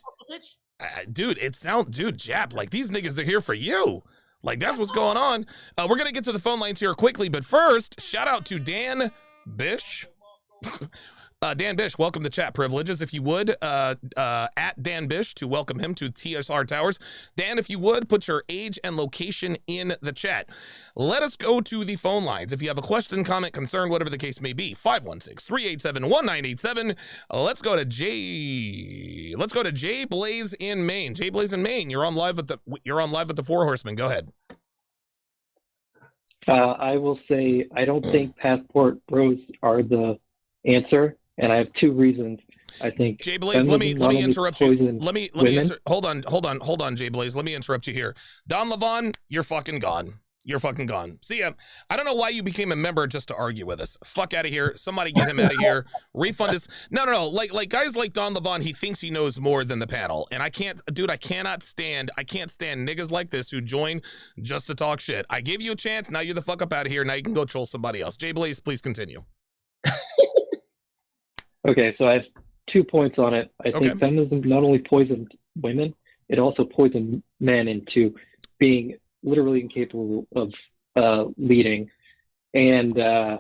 dude, Jap, like these niggas are here for you. Like that's what's going on. We're gonna get to the phone lines here quickly, but first, shout out to Dan Bish. Dan Bish, welcome to Chat Privileges. If you would, at Dan Bish to welcome him to TSR Towers. Dan, if you would, put your age and location in the chat. Let us go to the phone lines. If you have a question, comment, concern, whatever the case may be, 516-387-1987. Let's go to Jay. Let's go to Jay Blaze in Maine. Jay Blaze in Maine, you're on live with the Four Horsemen. Go ahead. I will say I don't think passport bros are the answer. And I have two reasons. I think Jay Blaze, let me interrupt you. Hold on, Jay Blaze. Let me interrupt you here. Don Levon, you're fucking gone. You're fucking gone. See ya. I don't know why you became a member just to argue with us. Fuck out of here. Somebody get him out of here. Refund us. No. Like guys like Don Levon, he thinks he knows more than the panel. And I cannot stand niggas like this who join just to talk shit. I gave you a chance. Now you're the fuck up out of here. Now you can go troll somebody else. Jay Blaze, please continue. Okay, so I have 2 points on it. I think feminism not only poisoned women, it also poisoned men into being literally incapable of leading. And the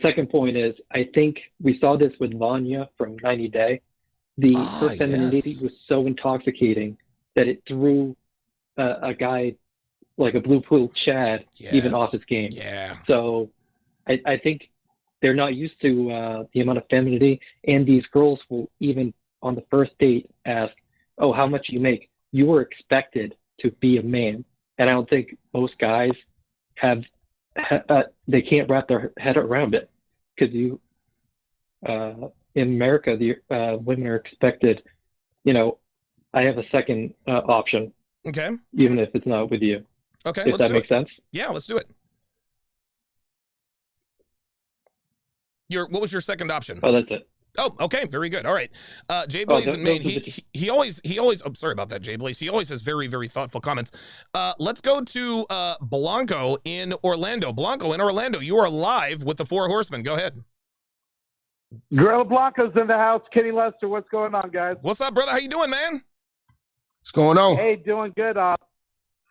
second point is, I think we saw this with Vanya from 90 Day. Her femininity was so intoxicating that it threw a guy like a blue pill Chad even off his game. Yeah. So I think they're not used to the amount of femininity, and these girls will even on the first date ask, "Oh, how much you make?" You were expected to be a man, and I don't think most guys have. They can't wrap their head around it because in America, the women are expected. I have a second option. Okay. Even if it's not with you. Okay. If that makes sense. Yeah, let's do it. What was your second option? Oh, that's it. Oh, okay, very good. All right, Jay Blaze in Maine. He always. I'm sorry about that, Jay Blaze. He always has very, very thoughtful comments. Let's go to Blanco in Orlando. Blanco in Orlando, you are live with the Four Horsemen. Go ahead. Gorilla Blanco's in the house. Kenny Lester, what's going on, guys? What's up, brother? How you doing, man? What's going on? Hey, doing good.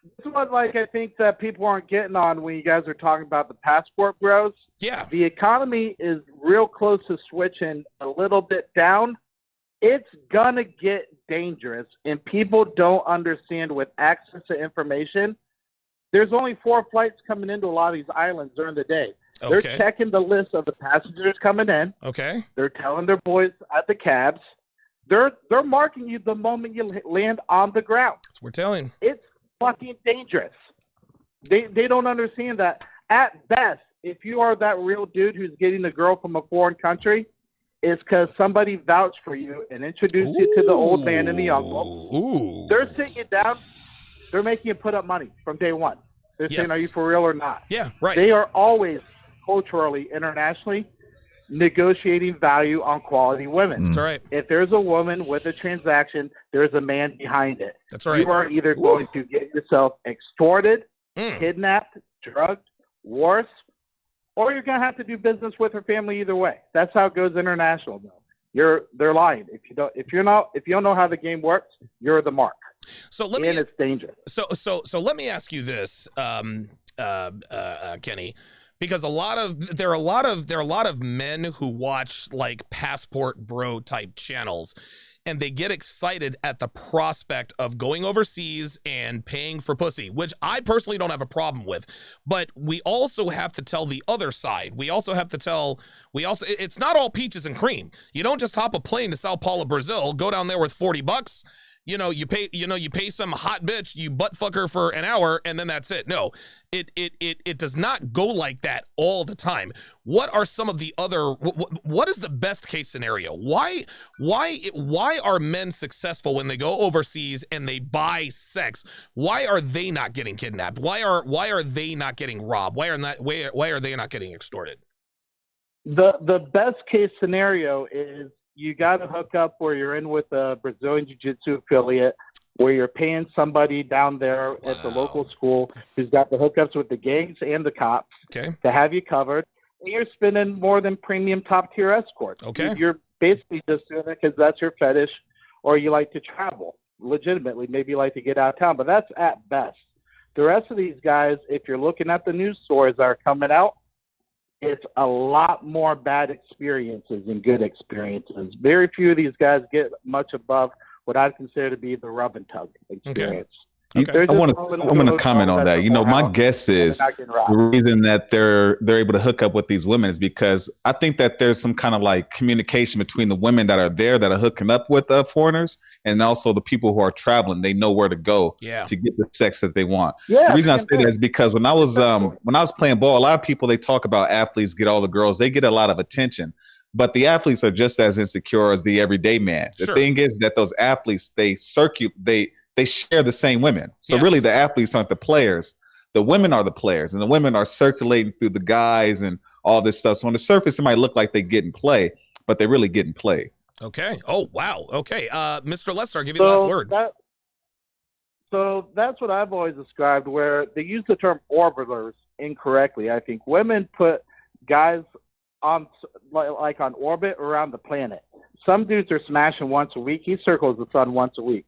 This is what I think that people aren't getting on when you guys are talking about the passport bros. Yeah. The economy is real close to switching a little bit down. It's going to get dangerous, and people don't understand with access to information. There's only 4 flights coming into a lot of these islands during the day. Okay. They're checking the list of the passengers coming in. Okay. They're telling their boys at the cabs. They're marking you the moment you land on the ground. That's what we're telling. It's fucking dangerous. They don't understand that. At best, if you are that real dude who's getting a girl from a foreign country, it's because somebody vouched for you and introduced you to the old man and the uncle. Ooh. They're sitting you down. They're making you put up money from day one. They're saying, are you for real or not? Yeah, right. They are always culturally, internationally, negotiating value on quality women. That's right. If there's a woman with a transaction, there's a man behind it. That's right. You are either going to get yourself extorted, kidnapped, drugged, worse, or you're going to have to do business with her family either way. That's how it goes international, though. They're lying. If you don't know how the game works, you're the mark. So it's dangerous. So let me ask you this, Kenny. Because there are a lot of men who watch like passport bro type channels, and they get excited at the prospect of going overseas and paying for pussy, which I personally don't have a problem with. But we also have to tell the other side. It's not all peaches and cream. You don't just hop a plane to Sao Paulo, Brazil, go down there with $40. you pay some hot bitch, you butt fuck her for an hour, and then that's it. No, it does not go like that all the time. What are some of the other, what is the best case scenario? Why are men successful when they go overseas and they buy sex? Why are they not getting kidnapped? Why are they not getting robbed? Why are they not getting extorted? The best case scenario is you got to hook up where you're in with a Brazilian Jiu-Jitsu affiliate, where you're paying somebody down there at the local school who's got the hookups with the gangs and the cops to have you covered. And you're spending more than premium top-tier escorts. Okay. You're basically just doing it because that's your fetish, or you like to travel legitimately. Maybe you like to get out of town, but that's at best. The rest of these guys, if you're looking at the news stories that are coming out, it's a lot more bad experiences than good experiences. Very few of these guys get much above what I'd consider to be the rub and tug experience. Okay. I want to comment on that. My guess is the reason that they're able to hook up with these women is because I think that there's some kind of like communication between the women that are there that are hooking up with foreigners, and also the people who are traveling. They know where to go to get the sex that they want. The reason I say that is because when I was playing ball, a lot of people, they talk about athletes get all the girls. They get a lot of attention. But the athletes are just as insecure as the everyday man. The thing is that those athletes, they share the same women. So really the athletes aren't the players. The women are the players, and the women are circulating through the guys and all this stuff. So on the surface, it might look like they get in play, but they really get in play. Okay. Oh, wow. Okay. Mr. Lester, I'll give you the last word. So that's what I've always described, where they use the term orbiters incorrectly. I think women put guys on orbit around the planet. Some dudes are smashing once a week. He circles the sun once a week.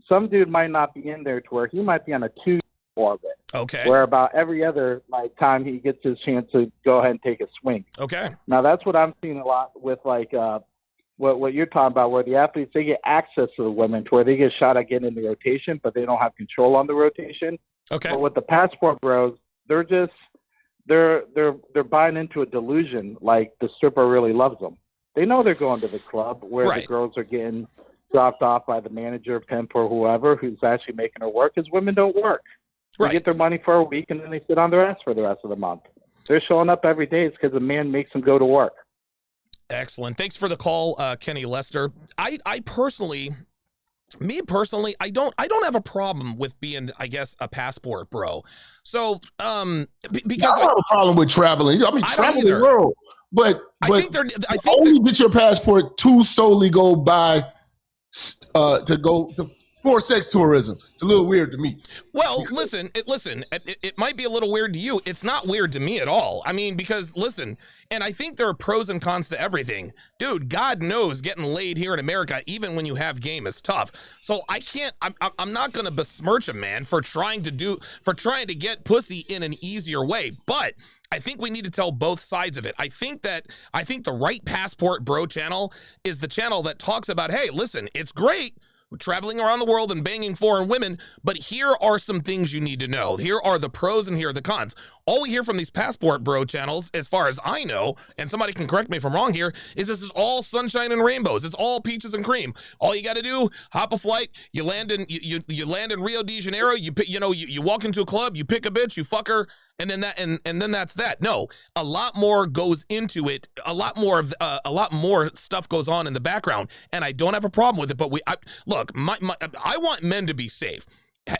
Some dude might not be in there to where he might be on a 2 orbit. Okay. Where about every other time he gets his chance to go ahead and take a swing. Okay. Now that's what I'm seeing a lot with what you're talking about, where the athletes, they get access to the women to where they get shot at getting in the rotation, but they don't have control on the rotation. Okay. But with the passport bros, they're buying into a delusion like the stripper really loves them. They know they're going to the club where the girls are getting dropped off by the manager, pimp, or whoever who's actually making her work, because women don't work. They get their money for a week and then they sit on their ass for the rest of the month. They're showing up every day. It's because a man makes them go to work. Excellent. Thanks for the call, Kenny Lester. I personally, I don't have a problem with being, I guess, a passport bro. So, because I don't have a problem with traveling. I mean, travel the world, but I think only get your passport to solely go by for sex tourism. It's a little weird to me. Well, listen, it might be a little weird to you. It's not weird to me at all. I mean, because listen, and I think there are pros and cons to everything. Dude, God knows getting laid here in America, even when you have game, is tough. So I'm not going to besmirch a man for trying to get pussy in an easier way. But I think we need to tell both sides of it. I think the right passport bro channel is the channel that talks about, hey, listen, it's great traveling around the world and banging foreign women, but here are some things you need to know. Here are the pros and here are the cons. All we hear from these passport bro channels, as far as I know, and somebody can correct me if I'm wrong here, is this is all sunshine and rainbows. It's all peaches and cream. All you got to do, hop a flight, you land in Rio de Janeiro, you walk into a club, you pick a bitch, you fuck her, and then that's that. No, a lot more goes into it. A lot more stuff goes on in the background, and I don't have a problem with it. But look, I want men to be safe.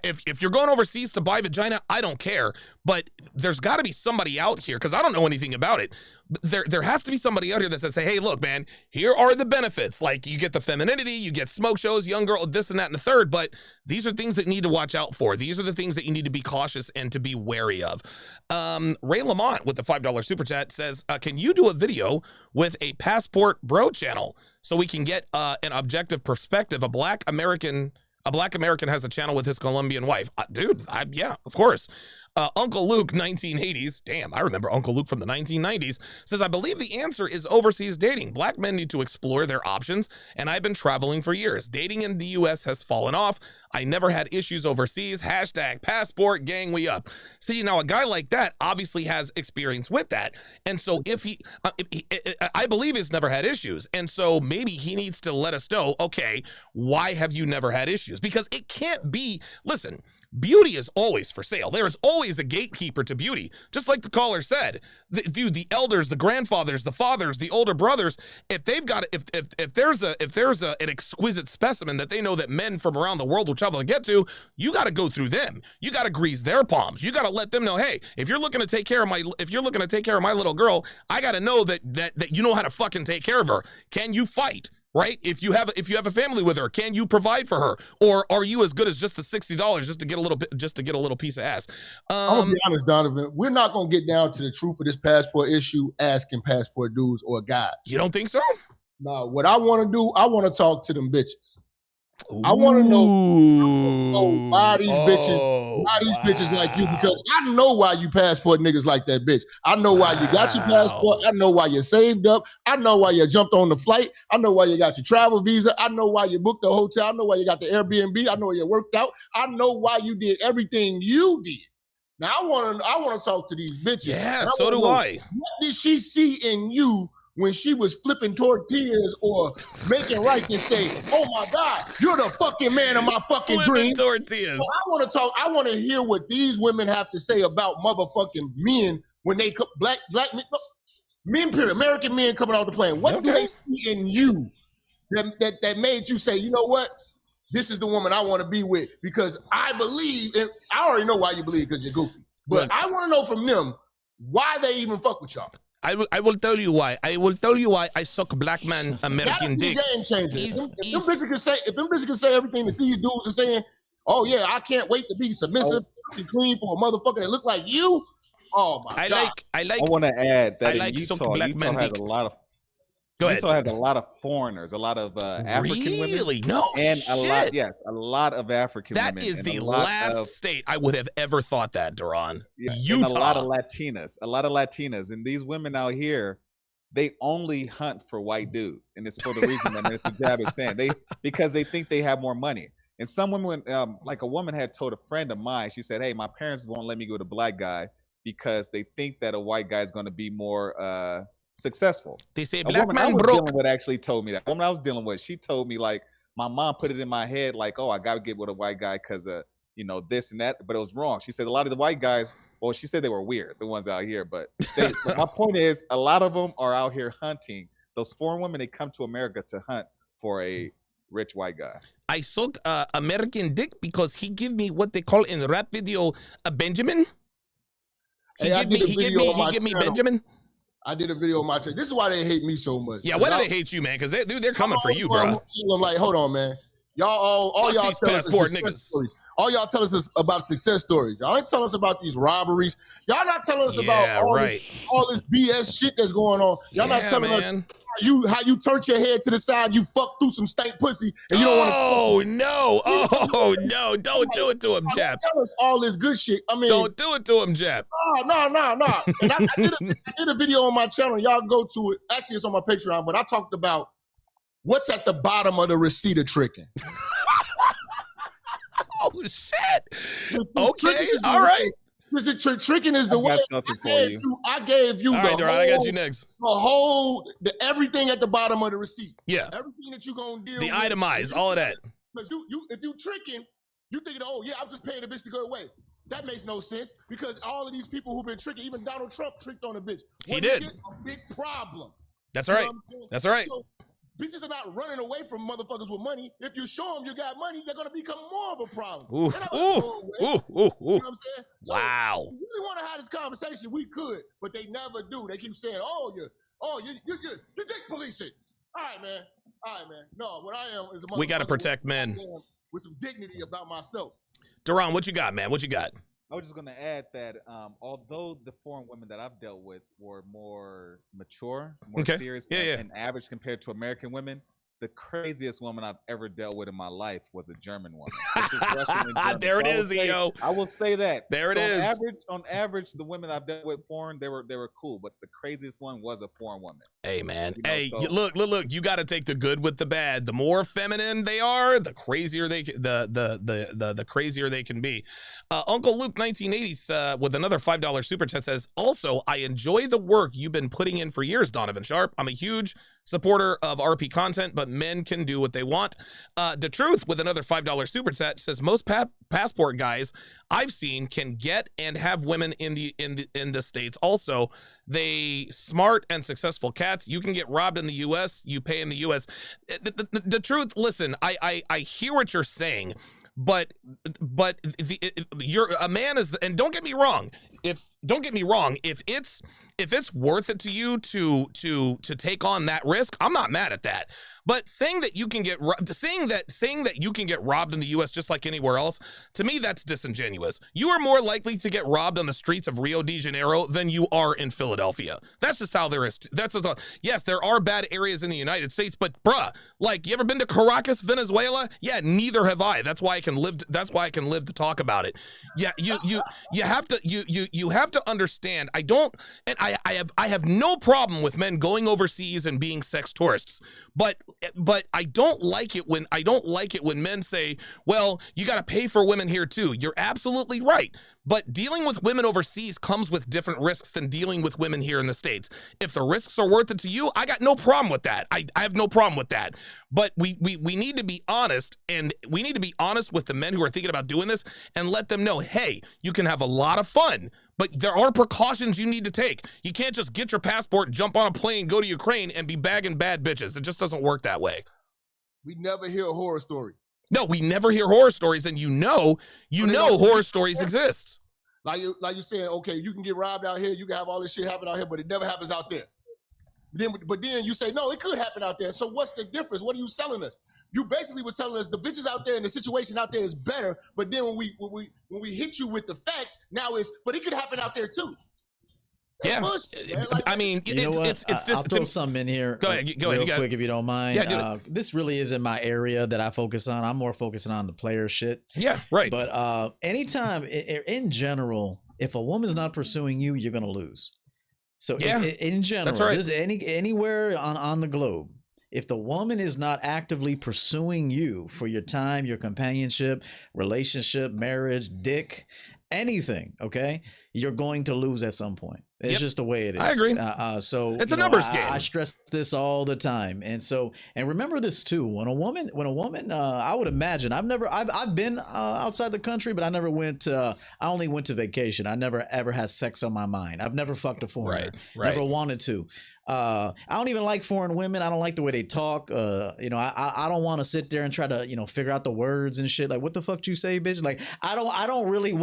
If you're going overseas to buy vagina, I don't care. But there's got to be somebody out here, because I don't know anything about it. There has to be somebody out here that says, hey, look, man, here are the benefits. Like, you get the femininity, you get smoke shows, young girl, this and that and the third. But these are things that you need to watch out for. These are the things that you need to be cautious and to be wary of. Ray Lamont with the $5 super chat says, can you do a video with a passport bro channel so we can get an objective perspective? A black American has a channel with his Colombian wife. Dude, yeah, of course. Uncle Luke, 1980s. Damn, I remember Uncle Luke from the 1990s. Says, I believe the answer is overseas dating. Black men need to explore their options, and I've been traveling for years. Dating in the U.S. has fallen off. I never had issues overseas. Hashtag passport, gang, we up. See, now a guy like that obviously has experience with that. And so if he, I believe he's never had issues. And so maybe he needs to let us know, okay, why have you never had issues? Because it can't be, listen, beauty is always for sale. There is always a gatekeeper to beauty. Just like the caller said, dude, the elders, the grandfathers, the fathers, the older brothers, if they've got, if there's an exquisite specimen that they know that men from around the world will travel to get to, you got to go through them. You got to grease their palms. You got to let them know, hey, if you're looking to take care of my little girl, I got to know that you know how to fucking take care of her. Can you fight? Right? If you have a family with her, can you provide for her, or are you as good as just the $60 just to get a little piece of ass? I'm gonna be honest, Donovan. We're not gonna get down to the truth of this passport issue asking passport dudes or guys. You don't think so? No. What I want to do, I want to talk to them bitches. I want to know why these bitches like you, because I know why you passport niggas like that bitch. I know why you got your passport. I know why you saved up. I know why you jumped on the flight. I know why you got your travel visa. I know why you booked the hotel. I know why you got the Airbnb. I know why you worked out. I know why you did everything you did. Now I want to talk to these bitches. Yeah, so do I. What did she see in you when she was flipping tortillas or making rice and say, oh my God, you're the fucking man of my fucking dreams? Tortillas. So I want to hear what these women have to say about motherfucking men when they black men, period, American men coming off the plane. What do they see in you that made you say, you know what? This is the woman I want to be with, because I believe, and I already know why you believe because you're goofy, but I want to know from them why they even fuck with y'all. I will tell you why. I will tell you why I suck black man American dick. Game changer. If them bitches can say everything that these dudes are saying, oh yeah, I can't wait to be submissive and clean for a motherfucker that look like you. Oh my God. I want to add that in Utah has a lot of. Utah has a lot of foreigners, a lot of African women. Really? No and shit. a lot of African women. That is the last state I would have ever thought that, Duran. Yeah, Utah. And a lot of Latinas. And these women out here, they only hunt for white dudes. And it's for the reason that Mr. Jab is saying. Because they think they have more money. And some women, like a woman had told a friend of mine, she said, hey, my parents won't let me go with a black guy because they think that a white guy is going to be more successful. They say black man broke. What actually told me that? The woman I was dealing with, she told me, like, my mom put it in my head, like, oh, I gotta get with a white guy because this and that, but it was wrong. She said a lot of the white guys, well, she said they were weird, the ones out here, but my point is, a lot of them are out here hunting. Those foreign women, they come to America to hunt for a rich white guy. I suck American dick because he give me what they call in the rap video a Benjamin. He give me Benjamin. I did a video on my channel. This is why they hate me so much. Yeah, why do they hate you, man? Because they're coming for you, bro. I'm like, hold on, man. Y'all all y'all tell us success stories. All y'all tell us is about success stories. Y'all ain't telling us about these robberies. Y'all not telling us about all this BS shit that's going on. Y'all not telling us how you turn your head to the side, you fuck through some stank pussy, and you don't want to. Oh no! Don't do it to him, Jap. Tell us all this good shit. I mean, don't do it to him, Jap. No. And I did a video on my channel. Y'all go to it. Actually, it's on my Patreon. But I talked about what's at the bottom of the receipt of tricking. Oh shit! Okay, all right. Tricking is the way. I gave you the whole. I got you next. Everything at the bottom of the receipt. Yeah. Everything that you gonna deal with. The itemized, all of that. Because if you tricking, you thinking, oh yeah, I'm just paying the bitch to go away. That makes no sense because all of these people who've been tricking, even Donald Trump tricked on a bitch. He did. A big problem. That's right. That's right. So, bitches are not running away from motherfuckers with money. If you show them you got money, they're gonna become more of a problem. Ooh. You know what I'm saying? So wow. If we really want to have this conversation, we could, but they never do. They keep saying, you're dick policing. All right, man. No, what I am is a motherfucker. We gotta protect men with some dignity about myself. Duran, what you got, man? What you got? I was just going to add that although the foreign women that I've dealt with were more mature, more serious, and average compared to American women, the craziest woman I've ever dealt with in my life was a German woman. Russian and There it so is, EO. I will say that. There it is. On average, the women I've dealt with foreign, they were cool, but the craziest one was a foreign woman. Hey man, You know, look, you got to take the good with the bad. The more feminine they are, the crazier the crazier they can be. Uncle Luke 1980s with another $5 super chat says, also, I enjoy the work you've been putting in for years, Donovan Sharpe. I'm a huge supporter of RP content, but men can do what they want. The Truth with another $5 super chat says, most passport guys I've seen can get and have women in the States. Also, they smart and successful cats. You can get robbed in the U.S. You pay in the U.S. The Truth, listen, I hear what you're saying, but you're a man and don't get me wrong. If it's worth it to you to take on that risk, I'm not mad at that. But saying that you can get robbed in the U.S. just like anywhere else, to me, that's disingenuous. You are more likely to get robbed on the streets of Rio de Janeiro than you are in Philadelphia. That's just how there is. Yes, there are bad areas in the United States, but bruh, like, you ever been to Caracas, Venezuela? Yeah, neither have I. That's why I can live to talk about it. Yeah, you have to understand. I have no problem with men going overseas and being sex tourists, but I don't like it when men say, well, you got to pay for women here too. You're absolutely right. But dealing with women overseas comes with different risks than dealing with women here in the States. If the risks are worth it to you, I got no problem with that. I have no problem with that. But we need to be honest, and we need to be honest with the men who are thinking about doing this and let them know, hey, you can have a lot of fun, but there are precautions you need to take. You can't just get your passport, jump on a plane, go to Ukraine, and be bagging bad bitches. It just doesn't work that way. We never hear a horror story. No, we never hear horror stories, and you know horror stories exist. Like you're saying, okay, you can get robbed out here, you can have all this shit happen out here, but it never happens out there. But then you say, no, it could happen out there. So what's the difference? What are you selling us? You basically were telling us the bitches out there and the situation out there is better, but then when we hit you with the facts, now but it could happen out there too. Yeah, I mean, it's just. I'll throw something in here. Go ahead, real quick if you don't mind. Yeah, this really isn't my area that I focus on. I'm more focusing on the player shit. Yeah, right. But anytime, in general, if a woman's not pursuing you, you're gonna lose. So in general, that's right. This anywhere on the globe, if the woman is not actively pursuing you for your time, your companionship, relationship, marriage, dick, anything, okay, you're going to lose at some point. It's just the way it is. I agree. So it's a numbers game. I stress this all the time, and remember this too. When a woman, I would imagine I've been outside the country, but I never went. I only went to vacation. I never ever had sex on my mind. I've never fucked a foreigner. Right. Never wanted to. I don't even like foreign women. I don't like the way they talk. I don't want to sit there and try to figure out the words and shit. Like, what the fuck you say, bitch? Like, I don't really.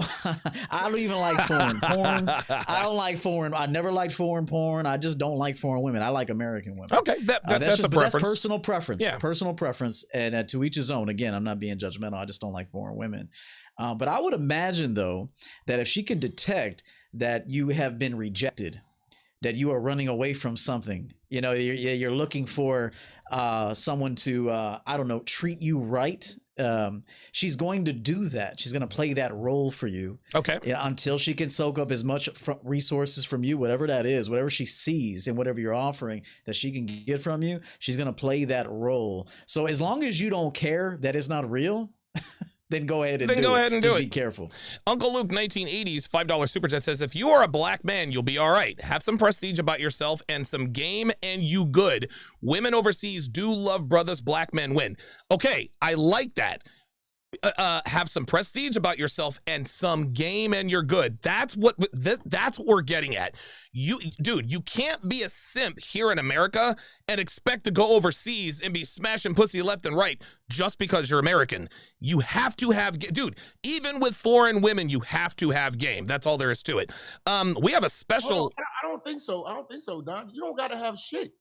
I don't even like foreign porn. I don't like foreign. I never liked foreign porn. I just don't like foreign women. I like American women. Okay, that's a preference. That's personal preference. Yeah. Personal preference, and to each his own. Again, I'm not being judgmental. I just don't like foreign women. But I would imagine though that if she can detect that you have been rejected, that you are running away from something, you're looking for someone to treat you right. She's going to do that. She's going to play that role for you. Okay. Until she can soak up as much resources from you, whatever that is, whatever she sees and whatever you're offering that she can get from you, she's going to play that role. So as long as you don't care that it's not real, then go ahead and do it. Just be careful. Uncle Luke 1980s $5 super chat says, if you are a black man, you'll be all right. Have some prestige about yourself and some game and you good. Women overseas do love brothers. Black men win. Okay, I like that. Have some prestige about yourself and some game and you're good. That's what we're getting at. You can't be a simp here in America and expect to go overseas and be smashing pussy left and right just because you're American. You have to have, even with foreign women, you have to have game. That's all there is to it. We have a special. I don't think so, Don. You don't got to have shit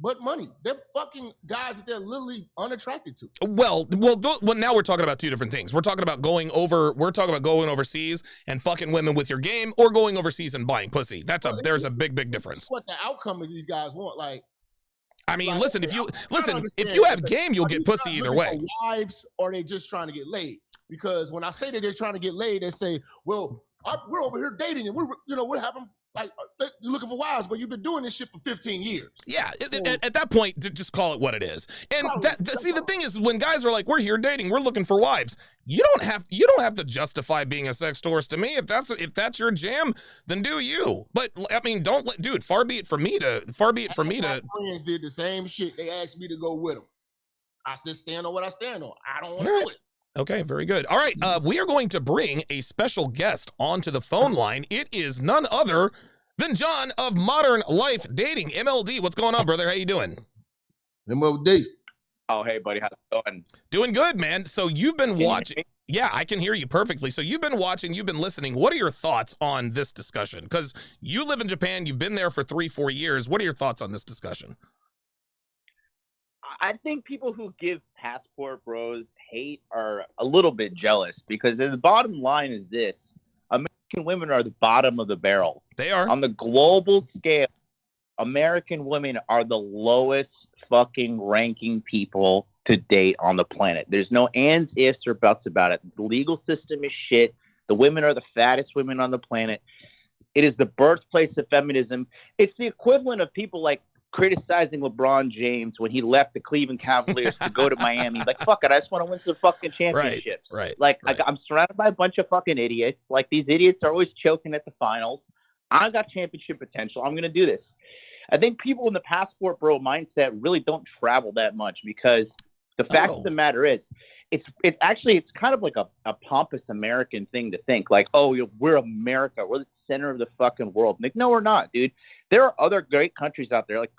but money. They're fucking guys that they're literally unattracted to. Well, now we're talking about two different things. We're talking about going overseas and fucking women with your game, or going overseas and buying pussy. There's a big difference. What the outcome of these guys want. Like, I mean, Like, listen, if you understand, have game, you'll get pussy either way. For wives, or they just trying to get laid? Because when I say that they're trying to get laid, they say, "Well, we're over here dating, and we're having like you're looking for wives, but you've been doing this shit for 15 years." Yeah, at that point, just call it what it is. And see, the thing is, when guys are like, "We're here dating, we're looking for wives," you don't have to justify being a sex tourist to me. If that's your jam, then do you. But I mean, dude. Far be it for me to. My friends did the same shit. They asked me to go with them. I just stand on what I stand on. I don't want to do it. Okay, very good. All right, we are going to bring a special guest onto the phone line. It is none other than John of Modern Life Dating, MLD. What's going on, brother? How you doing? MLD. Oh, hey, buddy. How's it going? Doing good, man. So you've been watching. Yeah, I can hear you perfectly. So you've been watching, you've been listening. What are your thoughts on this discussion? Because you live in Japan, you've been there for 3-4 years. What are your thoughts on this discussion? I think people who give passport bros hate are a little bit jealous, because the bottom line is this: American women are the bottom of the barrel. They are. On the global scale, American women are the lowest fucking ranking people to date on the planet. There's no ands, ifs, or buts about it. The legal system is shit. The women are the fattest women on the planet. It is the birthplace of feminism. It's the equivalent of people like criticizing LeBron James when he left the Cleveland Cavaliers to go to Miami. Like, fuck it, I just want to win some fucking championships. Right. I'm surrounded by a bunch of fucking idiots. Like, these idiots are always choking at the finals. I got championship potential. I'm going to do this. I think people in the passport bro mindset really don't travel that much, because the fact of the matter is, it's kind of like a pompous American thing to think, like, oh, we're America, we're the center of the fucking world. Like, no, we're not, dude. There are other great countries out there, like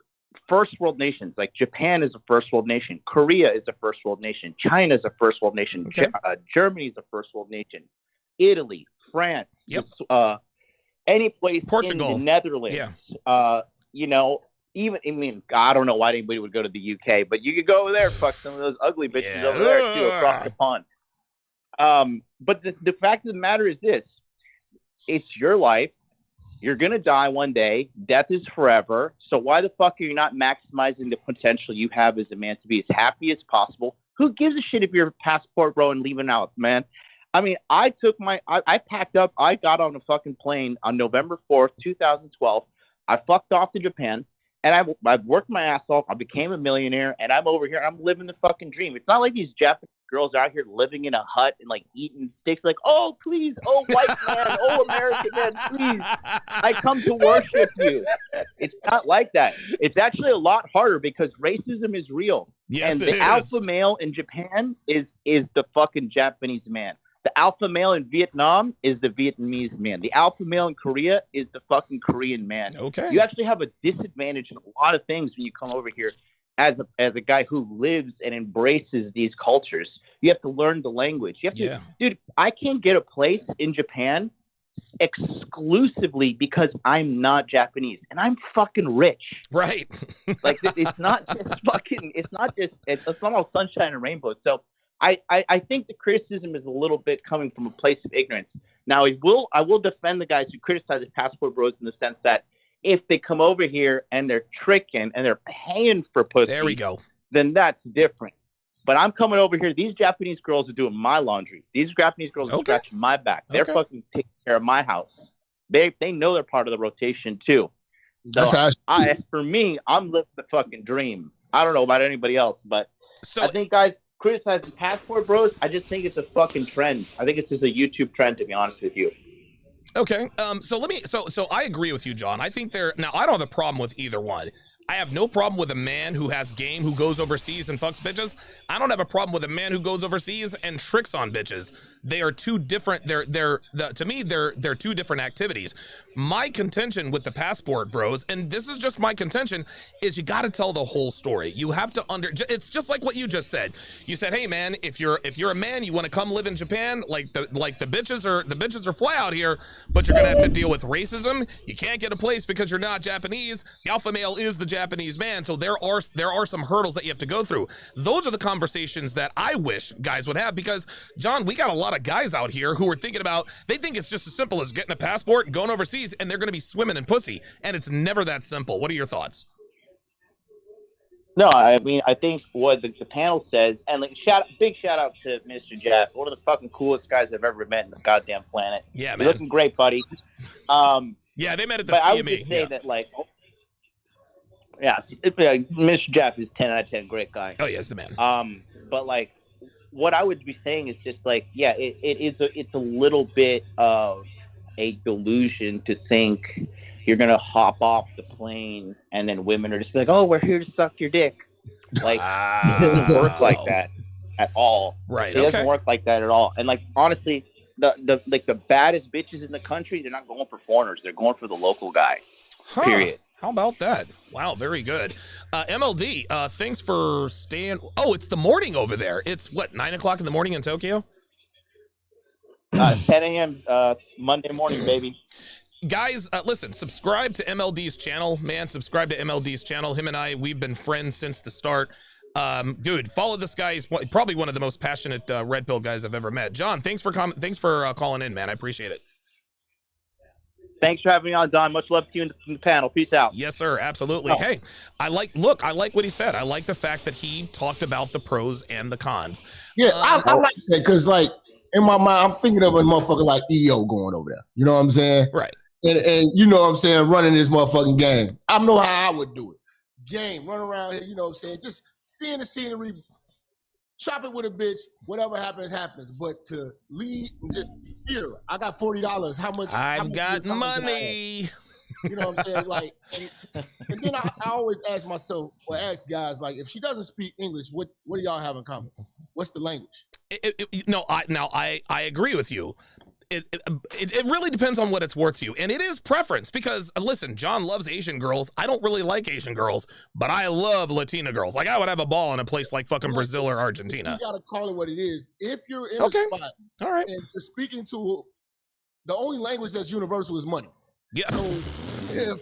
first world nations. Like Japan is a first world nation. Korea is a first world nation. China is a first world nation. Okay. Germany is a first world nation. Italy, France, any place, Portugal, in the Netherlands. Yeah. I don't know why anybody would go to the UK, but you could go over there, fuck some of those ugly bitches over there too, across the pond. But the fact of the matter is this: it's your life. You're going to die one day. Death is forever. So why the fuck are you not maximizing the potential you have as a man to be as happy as possible? Who gives a shit if you're a passport bro and leaving out, man? I mean, I packed up. I got on a fucking plane on November 4th, 2012. I fucked off to Japan, and I've worked my ass off. I became a millionaire, and I'm over here. I'm living the fucking dream. It's not like these Japanese girls out here living in a hut and like eating sticks, like, oh, please, oh, white man, oh, American man, please, I come to worship you. It's not like that. It's actually a lot harder, because racism is real. Yes, and the alpha male in Japan is the fucking Japanese man. The alpha male in Vietnam is the Vietnamese man. The alpha male in Korea is the fucking Korean man. Okay. You actually have a disadvantage in a lot of things when you come over here as a guy who lives and embraces these cultures. You have to learn the language. You have to, dude, I can't get a place in Japan exclusively because I'm not Japanese and I'm fucking rich. Right. Like, it's not all sunshine and rainbows. So I think the criticism is a little bit coming from a place of ignorance. Now, I will defend the guys who criticize the passport bros in the sense that if they come over here and they're tricking and they're paying for pussy, there we go, then that's different. But I'm coming over here. These Japanese girls are doing my laundry. These Japanese girls are scratching my back. They're fucking taking care of my house. They know they're part of the rotation too. So for me, I'm living the fucking dream. I don't know about anybody else, but I think guys criticizing passport bros, I just think it's a fucking trend. I think it's just a YouTube trend, to be honest with you. Okay. So I agree with you, John. I think now I don't have a problem with either one. I have no problem with a man who has game, who goes overseas and fucks bitches. I don't have a problem with a man who goes overseas and tricks on bitches. They are two different. To me, they're two different activities. My contention with the passport bros, and this is just my contention, is you got to tell the whole story. You have to it's just like what you just said. You said, hey man, if you're a man, you want to come live in Japan, like the bitches are fly out here, but you're gonna have to deal with racism. You can't get a place because you're not Japanese. The alpha male is the Japanese man, so there are some hurdles that you have to go through. Those are the conversations that I wish guys would have, because John, we got a lot of guys out here who are thinking about, they think it's just as simple as getting a passport and going overseas, and they're going to be swimming in pussy, and it's never that simple. What are your thoughts? No, I mean, I think what the panel says, and like, big shout out to Mr. Jeff, one of the fucking coolest guys I've ever met in the goddamn planet. Yeah, man. You're looking great, buddy. Yeah, they met at the CME. I would just say that, like, Mr. Jeff is 10 out of 10, great guy. Oh, yes, the man. But like, what I would be saying is just like, yeah, it's a little bit of a delusion to think you're gonna hop off the plane and then women are just like, oh, we're here to suck your dick. Like, it doesn't work like that at all. Right. It doesn't work like that at all. And like, honestly, the baddest bitches in the country, they're not going for foreigners. They're going for the local guy. Huh. Period. How about that? Wow, very good. MLD, thanks for staying. Oh, it's the morning over there. It's what, 9 o'clock in the morning in Tokyo? 10 a.m. Monday morning, baby. Guys, listen, subscribe to MLD's channel, man. Subscribe to MLD's channel. Him and I, we've been friends since the start. Dude, follow this guy. He's probably one of the most passionate red pill guys I've ever met. John, thanks for calling in, man. I appreciate it. Thanks for having me on, Don. Much love to you in the panel. Peace out. Yes, sir. Absolutely. Oh. Hey, I like what he said. I like the fact that he talked about the pros and the cons. Yeah, I like that because, like, in my mind, I'm thinking of a motherfucker like EO going over there. You know what I'm saying? Right. And you know what I'm saying, running this motherfucking game. I know how I would do it. Game, run around here, you know what I'm saying? Just seeing the scenery, shop it with a bitch, whatever happens, happens. But to lead, just here, I got $40. How much? I've got money. You know what I'm saying? Like, and then I always ask myself, or ask guys, like, if she doesn't speak English, what do y'all have in common? What's the language? I agree with you. It really depends on what it's worth to you, and it is preference because listen, John loves Asian girls. I don't really like Asian girls, but I love Latina girls. Like, I would have a ball in a place like fucking Brazil or Argentina. You gotta call it what it is. If you're in a spot, all right, and you're speaking to the only language that's universal is money. Yeah. So if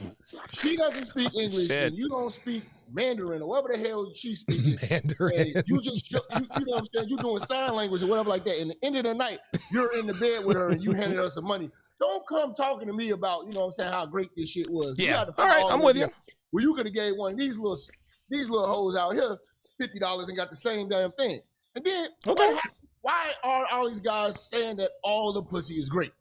she doesn't speak English and you don't speak Mandarin or whatever the hell she's speaking, Mandarin, and you just you know what I'm saying, you're doing sign language or whatever like that, and at the end of the night you're in the bed with her and you handed her some money. Don't come talking to me about, you know what I'm saying, how great this shit was. Yeah, all right, I'm with you. Well, you could have gave one of these little hoes out here $50 and got the same damn thing. And then why are all these guys saying that all the pussy is great?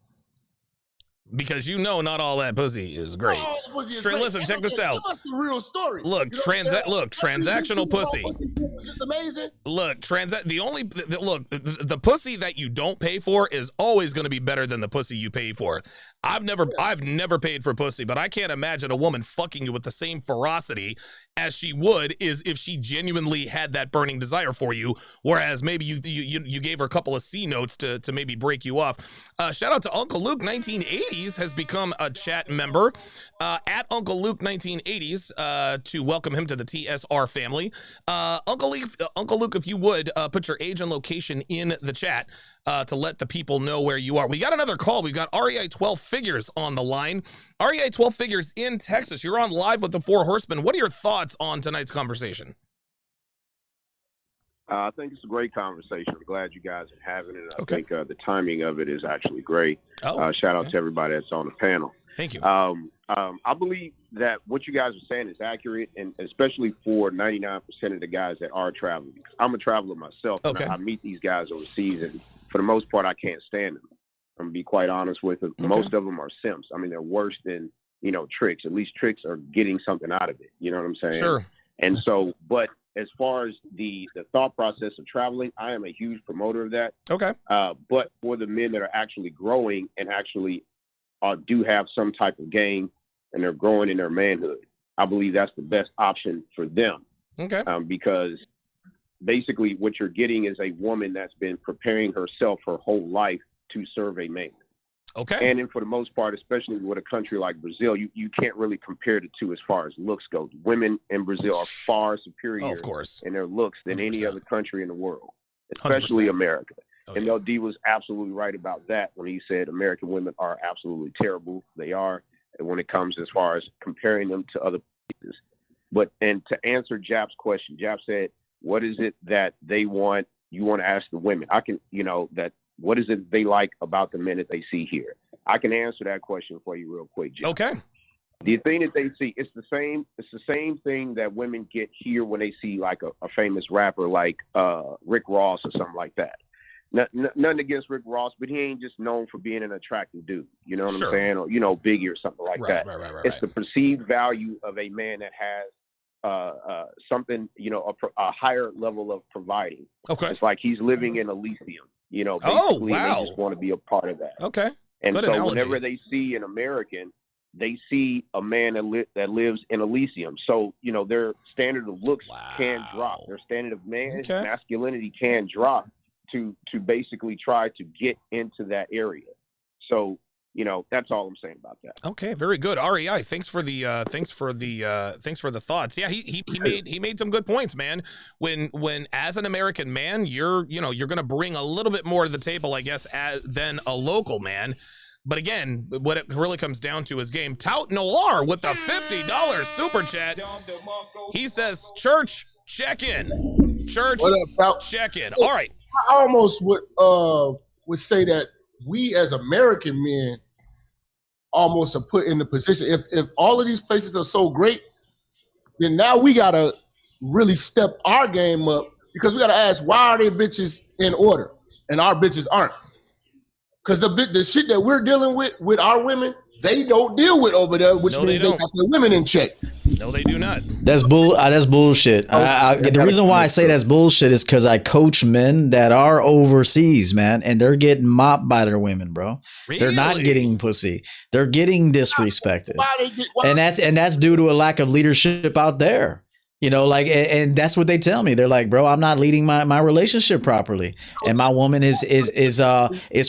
Because you know not all that pussy is great. Listen, check this out. That's the real story. Look, transactional pussy. It's amazing. Look, the pussy that you don't pay for is always going to be better than the pussy you pay for. I've never paid for pussy, but I can't imagine a woman fucking you with the same ferocity as she would is if she genuinely had that burning desire for you, whereas maybe you gave her a couple of C notes to maybe break you off. Shout out to Uncle Luke 1980s has become a chat member at Uncle Luke 1980s to welcome him to the TSR family. Uncle Luke, if you would put your age and location in the chat to let the people know where you are. We got another call. We've got REI 12 Figures on the line. REI 12 Figures in Texas. You're on live with the Four Horsemen. What are your thoughts on tonight's conversation? I think it's a great conversation. I'm glad you guys are having it. I think the timing of it is actually great. Shout out to everybody that's on the panel. Thank you. I believe that what you guys are saying is accurate, and especially for 99% of the guys that are traveling. Because I'm a traveler myself, and I meet these guys overseas, and for the most part, I can't stand them. I'm going to be quite honest with them. Most of them are simps. I mean, they're worse than, tricks. At least tricks are getting something out of it. You know what I'm saying? Sure. And so, but as far as the thought process of traveling, I am a huge promoter of that. Okay. But for the men that are actually growing and actually do have some type of game and they're growing in their manhood, I believe that's the best option for them. Okay. Because basically what you're getting is a woman that's been preparing herself her whole life to serve a man. Okay. And then for the most part, especially with a country like Brazil, you can't really compare the two as far as looks go. Women in Brazil are far superior of course, in their looks than 100%. Any other country in the world, especially 100%. America. And LD was absolutely right about that when he said American women are absolutely terrible. They are. And when it comes as far as comparing them to other places. And to answer Jap's question, Jap said, what is it that they want? You want to ask the women. I can, what is it they like about the men that they see here? I can answer that question for you real quick, Jap. Okay. The thing that they see, it's the same thing that women get here when they see like a famous rapper like Rick Ross or something like that. Nothing against Rick Ross, but he ain't just known for being an attractive dude. You know what I'm saying? Or, Biggie or something like that. Right. It's the perceived value of a man that has something, a higher level of providing. Okay. It's like he's living in Elysium, basically, and they just want to be a part of that. Okay. And good so analogy. whenever they see an American, they see a man that lives in Elysium. So, their standard of looks can drop. Their standard of masculinity can drop to basically try to get into that area. So, that's all I'm saying about that. Okay, very good. REI, thanks for the thoughts. Yeah, he made some good points, man. When as an American man, you're going to bring a little bit more to the table, I guess, than a local man. But again, what it really comes down to is game. Tout Noir with the $50 super chat. He says, "Church, check in. Church, what up, Tout? Check in." All right. I almost would say that we as American men almost are put in the position. If all of these places are so great, then now we gotta really step our game up, because we gotta ask, why are they bitches in order and our bitches aren't? Because the shit that we're dealing with our women, they don't deal with over there, which means they got their women in check. No, they do not. That's bullshit. The reason why I say that's bullshit is because I coach men that are overseas, man, and they're getting mopped by their women, bro. Really? They're not getting pussy. They're getting disrespected, and that's due to a lack of leadership out there. And that's what they tell me. They're like, bro, I'm not leading my relationship properly. And my woman is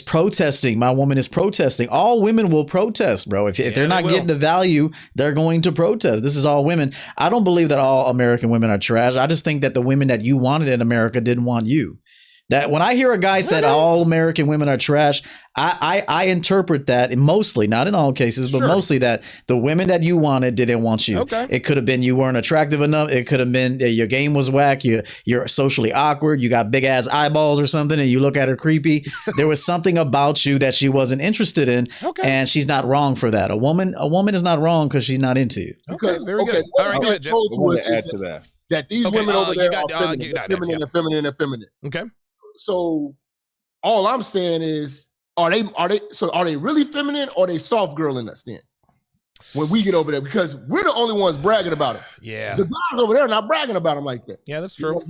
protesting. My woman is protesting. All women will protest, bro. If they're not getting the value, they're going to protest. This is all women. I don't believe that all American women are trash. I just think that the women that you wanted in America didn't want you. That when I hear a guy said all American women are trash, I interpret that mostly, not in all cases, but mostly that the women that you wanted didn't want you. Okay. It could have been you weren't attractive enough. It could have been your game was whack. You're socially awkward. You got big ass eyeballs or something, and you look at her creepy. There was something about you that she wasn't interested in, and she's not wrong for that. A woman is not wrong because she's not into you. Okay, very good. All right, go ahead, Jeff. I want to add to that. That these women over there are feminine. Okay. So all I'm saying is, are they really feminine, or are they soft girling us then when we get over there? Because we're the only ones bragging about it. Yeah. The guys over there are not bragging about them like that. Yeah, that's true.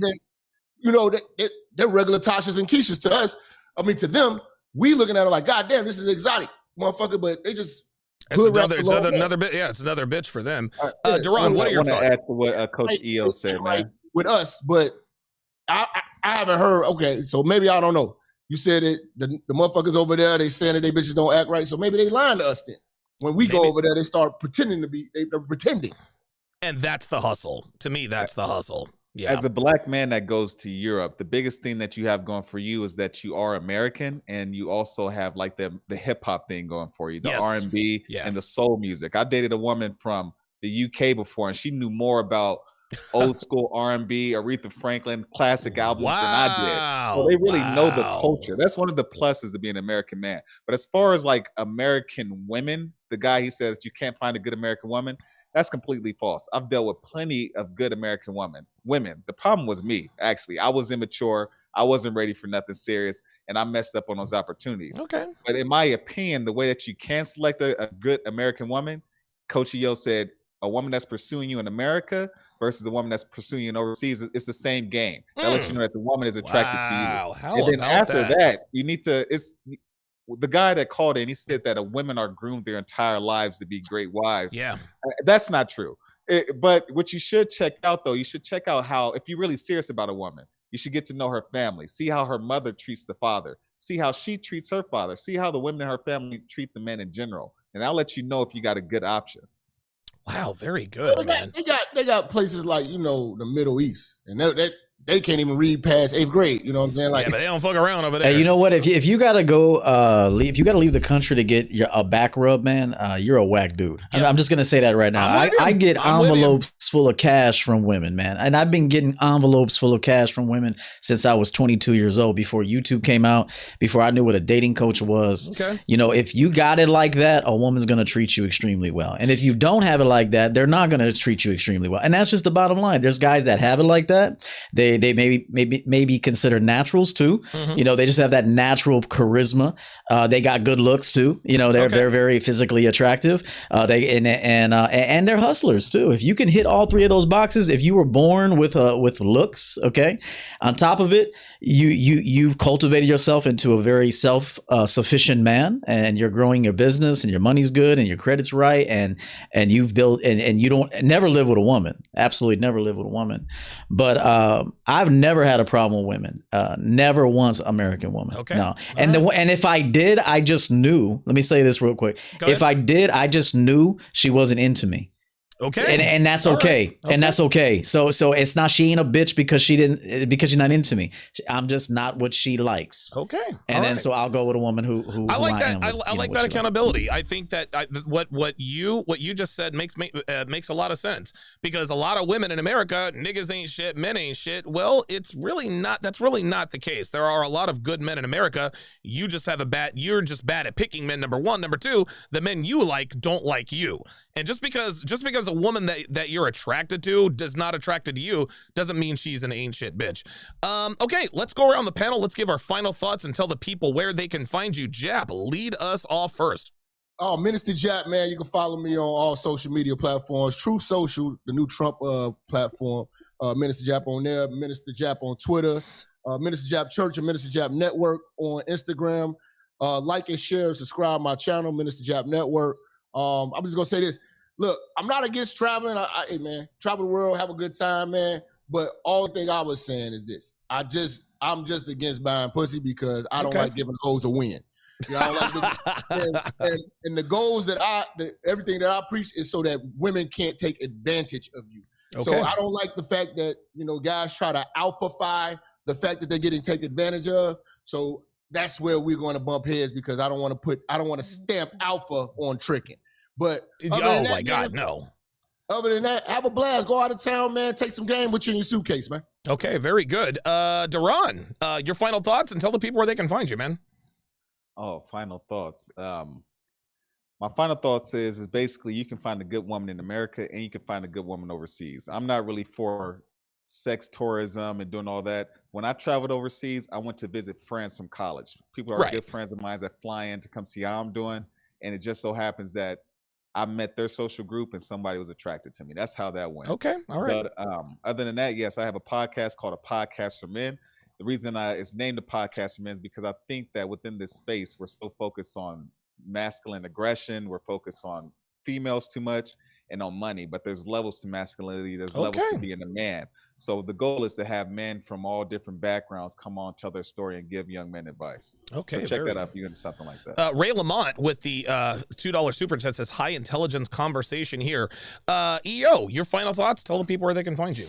They're regular Tashas and Keishas to us. I mean, to them, we looking at it like, God damn, this is exotic, motherfucker. But they just it's another bit. Yeah, it's another bitch for them. Duran, what are your thoughts? I want to add to what Coach EO said, man. With us, but I haven't heard. Okay, so maybe I don't know. You said it. The motherfuckers over there, they saying that they bitches don't act right. So maybe they lying to us then. When we go over there, they start pretending to be. They're pretending. And that's the hustle. To me, that's the hustle. Yeah. As a black man that goes to Europe, the biggest thing that you have going for you is that you are American, and you also have like the hip hop thing going for you, the R&B and the soul music. I dated a woman from the UK before, and she knew more about old school R&B, Aretha Franklin, classic albums than I did. So they really know the culture. That's one of the pluses of being an American man. But as far as like American women, the guy he says you can't find a good American woman, that's completely false. I've dealt with plenty of good American women. The problem was me, actually. I was immature. I wasn't ready for nothing serious, and I messed up on those opportunities. Okay. But in my opinion, the way that you can select a good American woman, Coach Yo said, a woman that's pursuing you in America versus a woman that's pursuing you overseas, it's the same game. That lets you know that the woman is attracted to you. And then after that, you need to, the guy that called in, he said that women are groomed their entire lives to be great wives. Yeah. That's not true. But what you should check out, though, you should check out how, if you're really serious about a woman, you should get to know her family. See how her mother treats the father. See how she treats her father. See how the women in her family treat the men in general. And I'll let you know if you got a good option. Wow, very good, man. They got places like, the Middle East, and they can't even read past 8th grade. You know what I'm saying? Like, yeah, but they don't fuck around over there. Hey, you know what? If you gotta go, if you gotta leave the country to get a back rub, man, you're a whack dude. Yeah. I'm just gonna say that right now. I get envelopes full of cash from women, man, and I've been getting envelopes full of cash from women since I was 22 years old. Before YouTube came out, before I knew what a dating coach was. Okay. You know, if you got it like that, a woman's gonna treat you extremely well, and if you don't have it like that, they're not gonna treat you extremely well. And that's just the bottom line. There's guys that have it like that. They maybe considered naturals too. Mm-hmm. You know, they just have that natural charisma. They got good looks too. You know, they're very physically attractive. And they're hustlers too. If you can hit all three of those boxes, if you were born with looks, okay, on top of it, you've cultivated yourself into a very self-sufficient man, and you're growing your business, and your money's good, and your credit's right, and you've built, and you don't never live with a woman. Absolutely never live with a woman. But I've never had a problem with women. Never once American woman. Okay. No. And and if I did, I just knew. Let me say this real quick. If I did, I just knew she wasn't into me. Okay. And that's okay. And that's okay. So it's not, she ain't a bitch because she's not into me. I'm just not what she likes. Okay. And then so I'll go with a woman who I like that. I like that accountability. I think that what you just said makes a lot of sense, because a lot of women in America, niggas ain't shit, men ain't shit. Well, that's really not the case. There are a lot of good men in America. You're just bad at picking men, number one. Number two, the men you like don't like you. And just because a woman that you're attracted to does not attracted to you doesn't mean she's an ain't shit bitch. Okay, let's go around the panel. Let's give our final thoughts and tell the people where they can find you. Jap, lead us off first. Oh, Minister Jap, man, you can follow me on all social media platforms. Truth Social, the new Trump platform. Minister Jap on there. Minister Jap on Twitter. Minister Jap Church and Minister Jap Network on Instagram. Like and share and subscribe my channel, Minister Jap Network. I'm just gonna say this. Look, I'm not against traveling. Hey, man, travel the world, have a good time, man. But all the thing I was saying is this. I'm just against buying pussy because I don't like giving hoes a win. You know, I don't like and the goals everything that I preach is so that women can't take advantage of you. Okay. So I don't like the fact that, you know, guys try to alphafy the fact that they're getting taken advantage of. So that's where we're going to bump heads, because I don't want to stamp alpha on tricking. But oh my God, no. Other than that, have a blast. Go out of town, man. Take some game with you in your suitcase, man. Okay, very good. Duran, your final thoughts, and tell the people where they can find you, man. Oh, final thoughts. My final thoughts is basically you can find a good woman in America and you can find a good woman overseas. I'm not really for sex tourism and doing all that. When I traveled overseas, I went to visit friends from college. People are good friends of mine that fly in to come see how I'm doing. And it just so happens that I met their social group and somebody was attracted to me. That's how that went. Okay. All right. But other than that, yes, I have a podcast called A Podcast for Men. The reason it's named A Podcast for Men is because I think that within this space, we're so focused on masculine aggression. We're focused on females too much and on money, but there's levels to masculinity. There's levels to being a man. So the goal is to have men from all different backgrounds come on, tell their story, and give young men advice. Okay, so check that out if you're into something like that. Ray Lamont with the $2 super chat says, high intelligence conversation here. EO, your final thoughts? Tell the people where they can find you.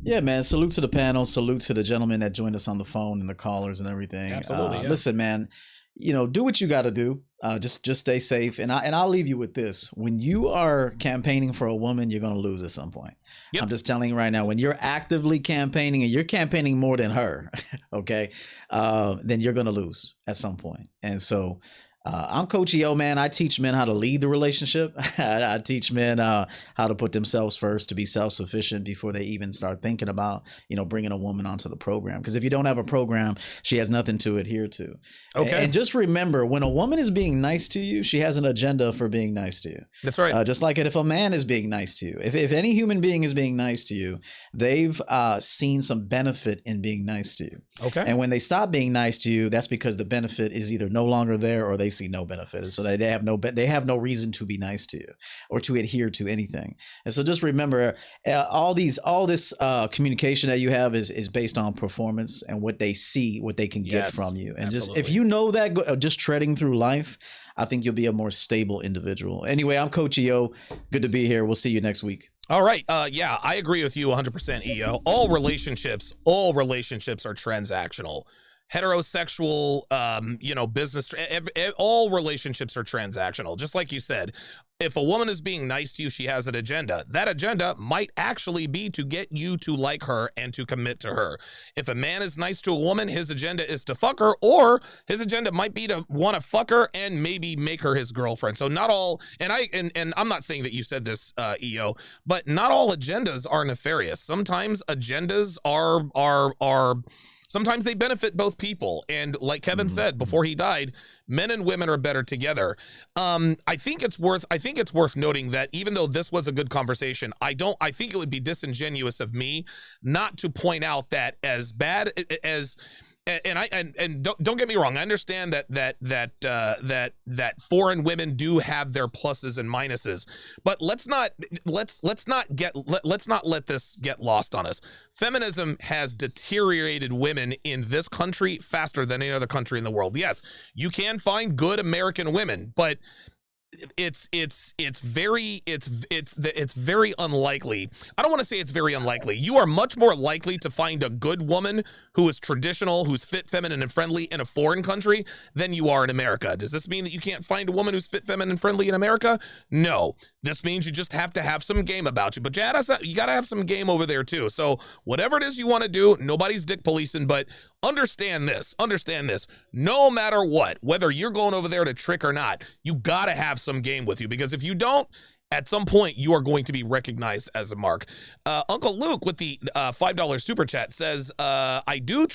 Yeah, man. Salute to the panel. Salute to the gentlemen that joined us on the phone and the callers and everything. Absolutely. Listen, man, you know, do what you got to do. Just stay safe. And I'll leave you with this. When you are campaigning for a woman, you're going to lose at some point. Yep. I'm just telling you right now, when you're actively campaigning and you're campaigning more than her, okay, then you're going to lose at some point. And so I'm Coach EO, man. I teach men how to lead the relationship. I teach men how to put themselves first, to be self-sufficient before they even start thinking about, you know, bringing a woman onto the program. Because if you don't have a program, she has nothing to adhere to. Okay. And just remember, when a woman is being nice to you, she has an agenda for being nice to you. That's right. Just like if a man is being nice to you, if any human being is being nice to you, they've seen some benefit in being nice to you. Okay. And when they stop being nice to you, that's because the benefit is either no longer there or they see no benefit, and so they have no reason to be nice to you or to adhere to anything. And so just remember, all this communication that you have is based on performance and what they see, what they can get from you. And just if you know that, just treading through life, I think you'll be a more stable individual. Anyway, I'm Coach EO. Good to be here. We'll see you next week. All right. Yeah, I agree with you 100%, EO. All relationships are transactional. Heterosexual, business, all relationships are transactional. Just like you said, if a woman is being nice to you, she has an agenda. That agenda might actually be to get you to like her and to commit to her. If a man is nice to a woman, his agenda is to fuck her, or his agenda might be to want to fuck her and maybe make her his girlfriend. So not all, and I'm not saying that you said this, EO, but not all agendas are nefarious. Sometimes agendas are sometimes they benefit both people. And like Kevin said before he died, men and women are better together. I think it's worth noting that even though this was a good conversation, I think it would be disingenuous of me not to point out that as bad as, and don't get me wrong, I understand that foreign women do have their pluses and minuses, but let's not let this get lost on us. Feminism has deteriorated women in this country faster than any other country in the world. Yes, you can find good American women, but it's very unlikely. I don't want to say it's very unlikely. You are much more likely to find a good woman who is traditional, who's fit, feminine, and friendly in a foreign country than you are in America. Does this mean that you can't find a woman who's fit, feminine, and friendly in America? No. This means you just have to have some game about you. But you got to have some game over there too. So whatever it is you want to do, nobody's dick policing, but understand this. No matter what, whether you're going over there to trick or not, you got to have some game with you, because if you don't, at some point you are going to be recognized as a mark. Uncle Luke with the $5 super chat says, I do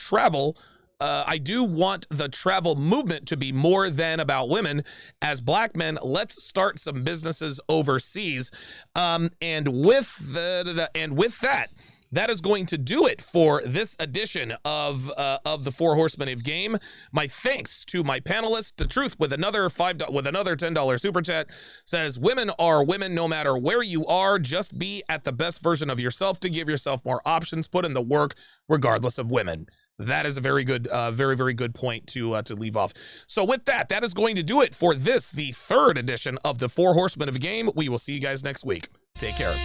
want the travel movement to be more than about women. As black men, let's start some businesses overseas. And with that, that is going to do it for this edition of the Four Horsemen of Game. My thanks to my panelists. The Truth with another $10 super chat says, women are women no matter where you are. Just be at the best version of yourself to give yourself more options. Put in the work regardless of women. That is a very good, very, very good point to leave off. So with that is going to do it for the third edition of the Four Horsemen of Game. We will see you guys next week. Take care.